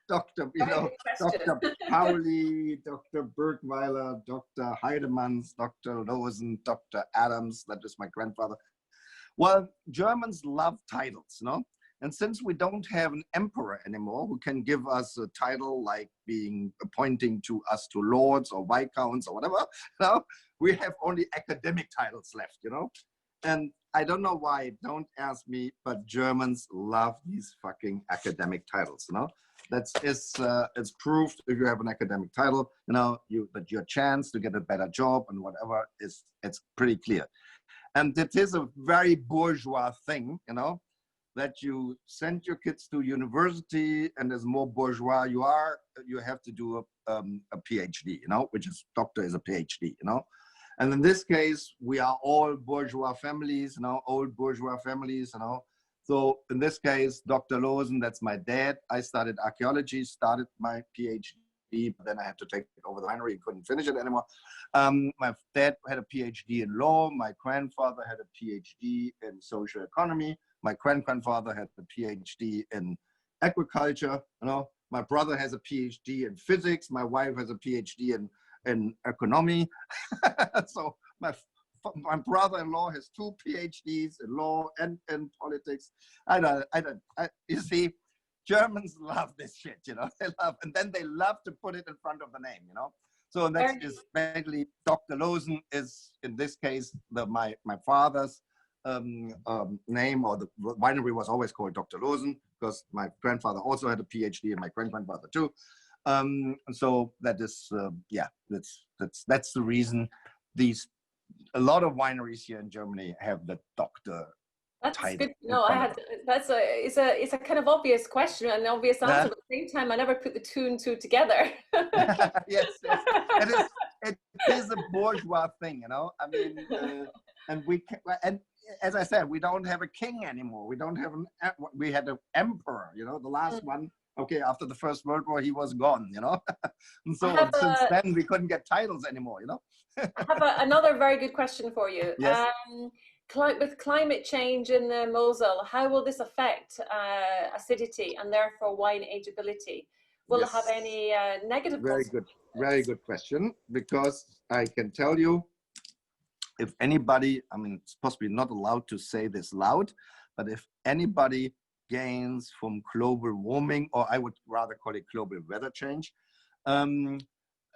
Dr. You know, Dr. Pauli, Dr. Bergweiler, Dr. Heidemanns, Dr. Loosen, Dr. Adams, that is my grandfather. Well, Germans love titles, you know? And since we don't have an emperor anymore who can give us a title like appointing to us to lords or viscounts or whatever, you know, we have only academic titles left, you know? And I don't know why, don't ask me, but Germans love these fucking academic titles, you know? It's proved if you have an academic title, you know, that your chance to get a better job and whatever it's pretty clear. And it is a very bourgeois thing, you know, that you send your kids to university, and as more bourgeois you are, you have to do a PhD, you know, which is doctor is a PhD, you know. And in this case, we are all bourgeois families, you know, old bourgeois families, you know. So in this case, Dr. Loosen, that's my dad. I studied archaeology, started my PhD, but then I had to take over the winery, couldn't finish it anymore. My dad had a PhD in law. My grandfather had a PhD in social economy. My grandfather had a PhD in agriculture. You know, my brother has a PhD in physics. My wife has a PhD in economy. So my brother-in-law has 2 PhDs in law and in politics. You see, Germans love this shit, you know. And then they love to put it in front of the name, you know. So that's basically Dr. Loosen is in this case my father's name, or the winery was always called Dr. Loosen because my grandfather also had a PhD and my great-grandfather too. So that is that's the reason a lot of wineries here in Germany have the doctor That's title. good to know. It's a kind of obvious question and an obvious answer, but at the same time, I never put the 2 and 2 together. Yes. It is a bourgeois thing, you know. I mean, and as I said, we don't have a king anymore. We had an emperor, you know, the last one. Okay, after the First World War, he was gone, you know. And so since then, we couldn't get titles anymore, you know. I have another very good question for you. Yes. With climate change in the Mosel, how will this affect acidity and therefore wine ageability? Will it have any negative consequences? Very good question, because I can tell you, if anybody, I mean, it's possibly not allowed to say this loud, but if anybody gains from global warming, or I would rather call it global weather change,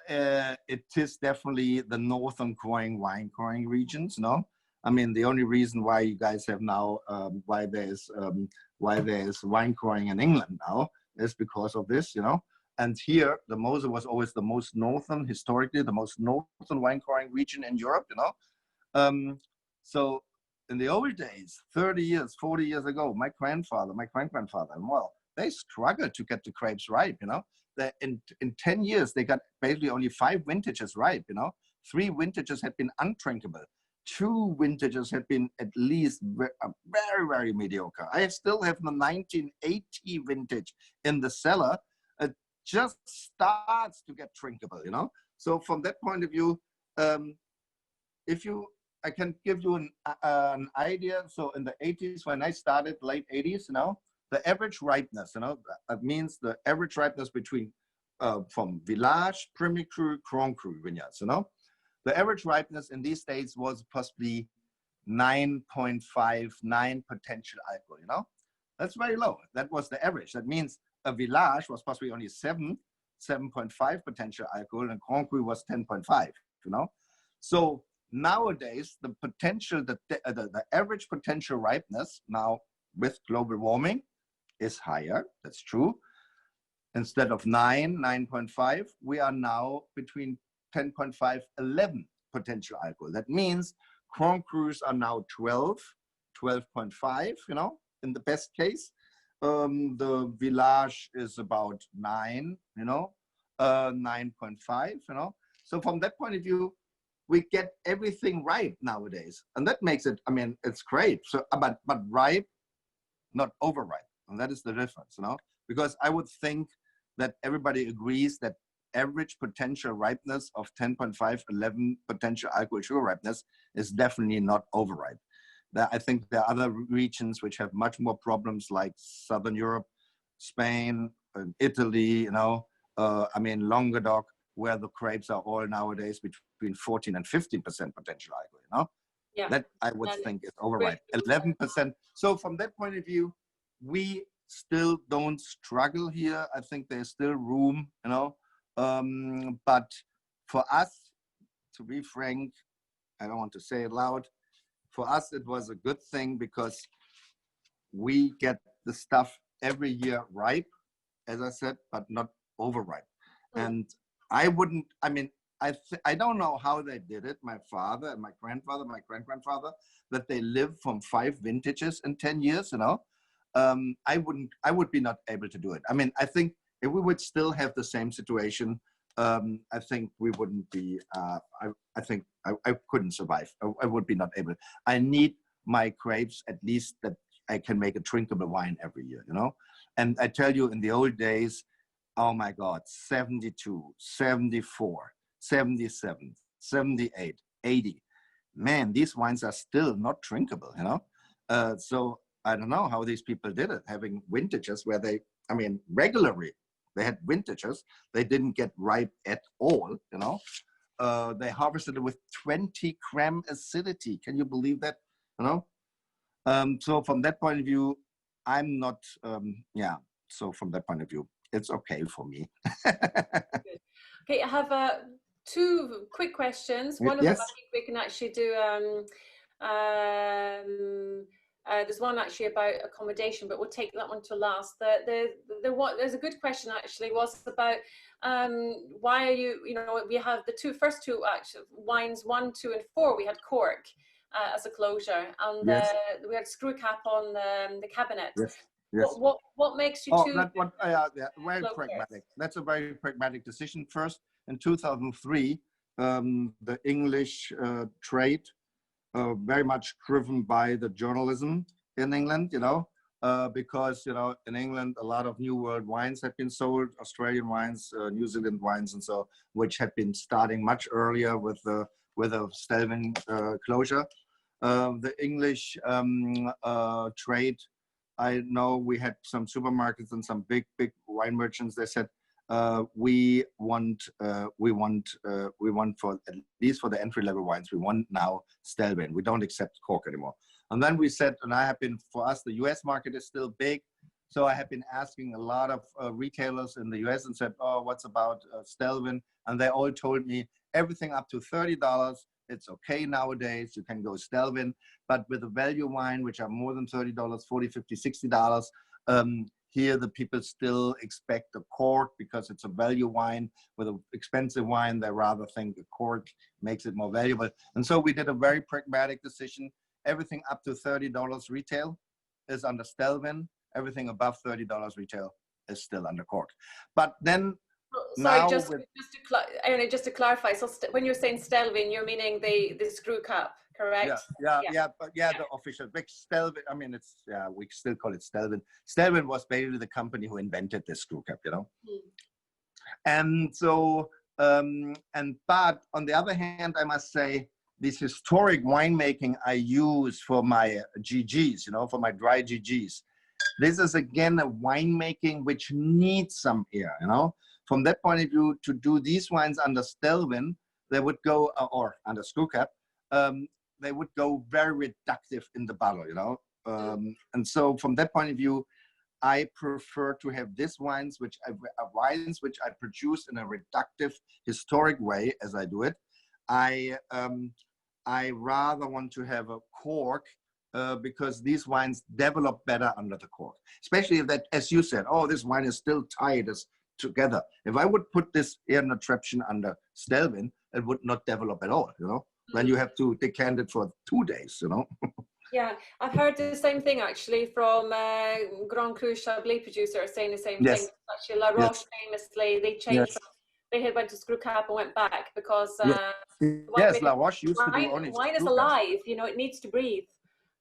it is definitely the northern wine growing regions, no? I mean, the only reason why you guys have now, why there's wine growing in England now is because of this, you know? And here, the Mosel was always the most northern, historically, the most northern wine growing region in Europe, you know? So in the old days, 30 years, 40 years ago, my grandfather, my great-grandfather, well, they struggled to get the grapes ripe, you know? In 10 years, they got basically only 5 vintages ripe, you know? 3 vintages had been undrinkable. 2 vintages had been at least very, very mediocre. I still have the 1980 vintage in the cellar. It just starts to get drinkable, you know? So from that point of view, I can give you an idea. So in the 80s, when I started, late 80s, you know, the average ripeness, you know, that means the average ripeness between from Village, Premier Cru, Grand Cru vineyards, you know, the average ripeness in these states was possibly 9.59 potential alcohol, you know, that's very low. That was the average. That means a Village was possibly only 7.5 potential alcohol, and Grand Cru was 10.5, you know. So nowadays, the potential, the average potential ripeness now with global warming is higher. That's true. Instead of 9.5, we are now between 10.5, 11 potential alcohol. That means Grand Crus are now 12.5, you know, in the best case. The Village is about 9, you know, 9.5, you know. So from that point of view, we get everything ripe nowadays, and that makes it, I mean, it's great. So, but ripe, not overripe, and that is the difference, you know. Because I would think that everybody agrees that average potential ripeness of 10.5, 11 potential alcohol sugar ripeness is definitely not overripe. I think there are other regions which have much more problems, like Southern Europe, Spain, Italy, you know. I mean, Languedoc, where the grapes are all nowadays between 14 and 15% potential alcohol, you know? Yeah. That I would think is overripe. 11%. So from that point of view, we still don't struggle here. I think there's still room, you know? But for us, to be frank, I don't want to say it loud, for us, it was a good thing because we get the stuff every year ripe, as I said, but not overripe. And I wouldn't, I mean, I don't know how they did it, my father and my grandfather, my great-grandfather, that they lived from 5 vintages in 10 years, you know. I would be not able to do it. I mean, I think if we would still have the same situation, I think we wouldn't be, I think I couldn't survive. I would be not able. I need my grapes at least that I can make a drinkable wine every year, you know. And I tell you, in the old days, oh my God, 72, 74, 77, 78, 80. Man, these wines are still not drinkable, you know? So I don't know how these people did it, having vintages where they, I mean, regularly, they had vintages, they didn't get ripe at all, you know? They harvested it with 20 gram acidity. Can you believe that, you know? So from that point of view, I'm not, yeah. So from that point of view, it's okay for me. Okay, I have 2 quick questions. One of them, I think we can actually do, there's one actually about accommodation, but we'll take that one to last. There's a good question actually, was about why are you, you know, we have the first two actually, wines 1, 2, and 4, we had cork as a closure, and we had screw cap on the Kabinett. Yes. Yes. What makes you choose? Very pragmatic. That's a very pragmatic decision. First, in 2003, the English trade, very much driven by the journalism in England, you know, because, you know, in England, a lot of New World wines had been sold, Australian wines, New Zealand wines, and so, which had been starting much earlier with the Stelvin closure. The English trade, I know we had some supermarkets and some big wine merchants. They said we want for at least for the entry level wines, we want now Stelvin. We don't accept cork anymore. And then we said, and I have been, for us, the US market is still big, so I have been asking a lot of retailers in the US and said, oh, what's about Stelvin? And they all told me everything up to $30. It's okay nowadays, you can go Stelvin, but with a value wine, which are more than $30, $40, $50, $60, here the people still expect a cork because it's a value wine. With an expensive wine, they rather think a cork makes it more valuable. And so we did a very pragmatic decision. Everything up to $30 retail is under Stelvin. Everything above $30 retail is still under cork. But then, sorry, just to clarify, so when you're saying Stelvin, you're meaning the screw cap, correct? Yeah, the official big Stelvin. I mean, it's, yeah, we still call it Stelvin. Stelvin was basically the company who invented this screw cap, you know. And so, but on the other hand, I must say, this historic winemaking I use for my GGs, you know, for my dry GGs. This is again a winemaking which needs some air, you know. From that point of view, to do these wines under Stelvin, they would go, or under screw cap, they would go very reductive in the bottle, you know. And so from that point of view, I prefer to have these wines, which I produce in a reductive, historic way, as I do it. I rather want to have a cork because these wines develop better under the cork, especially if that, as you said, oh, this wine is still tied together. If I would put this Erdener Treppchen under Stelvin, it would not develop at all, you know. Then you have to decant it for 2 days, you know. Yeah, I've heard the same thing actually from Grand Cru Chablis producers saying the same thing. Actually, La Roche famously, they changed from, they had went to screw cap and went back because La Roche used to do only wine is alive, you know, it needs to breathe.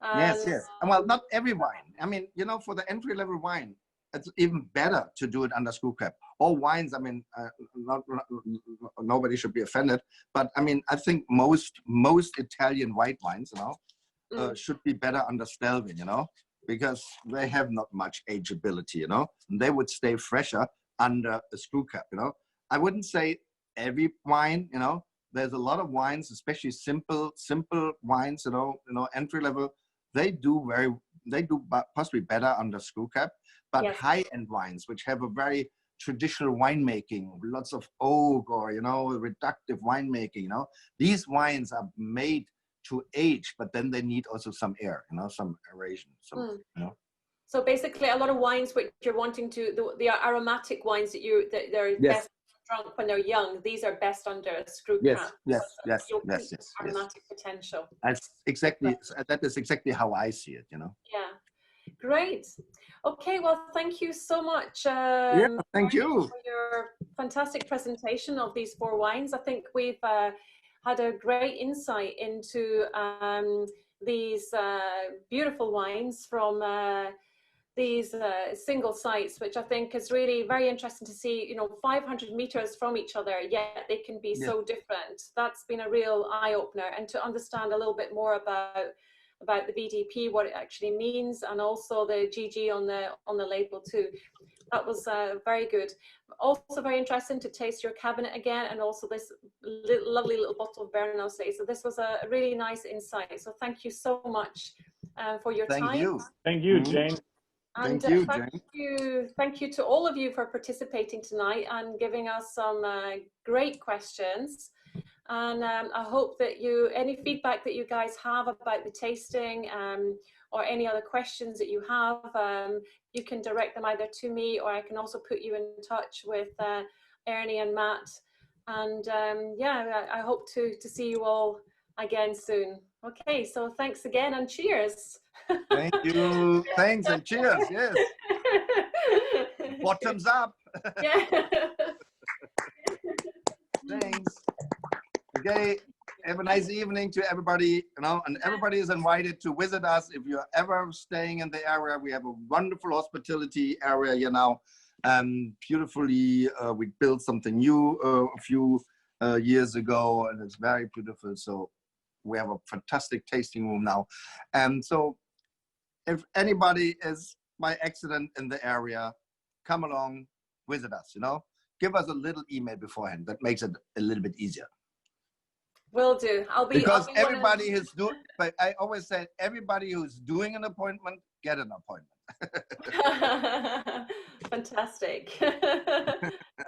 Yes. And well, not every wine. I mean, you know, for the entry-level wine, it's even better to do it under screw cap. All wines, I mean, nobody should be offended, but I mean, I think most Italian white wines, you know, should be better under Stelvin, you know, because they have not much ageability, you know, and they would stay fresher under a screw cap, you know. I wouldn't say every wine, you know. There's a lot of wines, especially simple wines, you know, entry level. They do possibly better under screw cap, but high-end wines, which have a very traditional winemaking, lots of oak or, you know, reductive winemaking, you know, these wines are made to age, but then they need also some air, you know, some aeration, some, you know. So basically, a lot of wines which you're wanting to, the aromatic wines that they're best drunk when they're young, these are best under a screw cap. Yes. Aromatic potential. That's exactly, that is exactly how I see it, you know. Yeah, great. Okay, well, thank you so much. Thank you for your fantastic presentation of these 4 wines. I think we've had a great insight into these beautiful wines from these single sites, which I think is really very interesting to see, you know, 500 meters from each other, yet they can be so different. That's been a real eye-opener, and to understand a little bit more about the VDP, what it actually means, and also the GG on the label too. That was very good. Also very interesting to taste your Kabinett again, and also this lovely little bottle of Beerenauslese. So this was a really nice insight. So thank you so much for your time. Thank you, Jane. And thank you to all of you for participating tonight and giving us some great questions. And I hope that any feedback that you guys have about the tasting or any other questions that you have, you can direct them either to me, or I can also put you in touch with Ernie and Matt. And yeah, I hope to see you all again soon. Okay, so thanks again and cheers. Thank you. Thanks and cheers. Yes. Bottoms up. Yeah. Thanks. Okay. Have a nice evening to everybody. You know, and everybody is invited to visit us if you're ever staying in the area. We have a wonderful hospitality area here now. Beautifully, we built something new a few years ago, and it's very beautiful. So we have a fantastic tasting room now. And so if anybody is by accident in the area, come along, visit us, you know. Give us a little email beforehand. That makes it a little bit easier. Will do. Because everybody is doing, but I always say, everybody who's doing an appointment, get an appointment. Fantastic.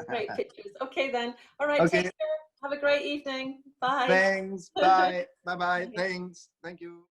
Great pictures. Okay then. All right, okay. Take care. Have a great evening. Bye. Thanks. Bye. Bye-bye. Thanks. Thank you.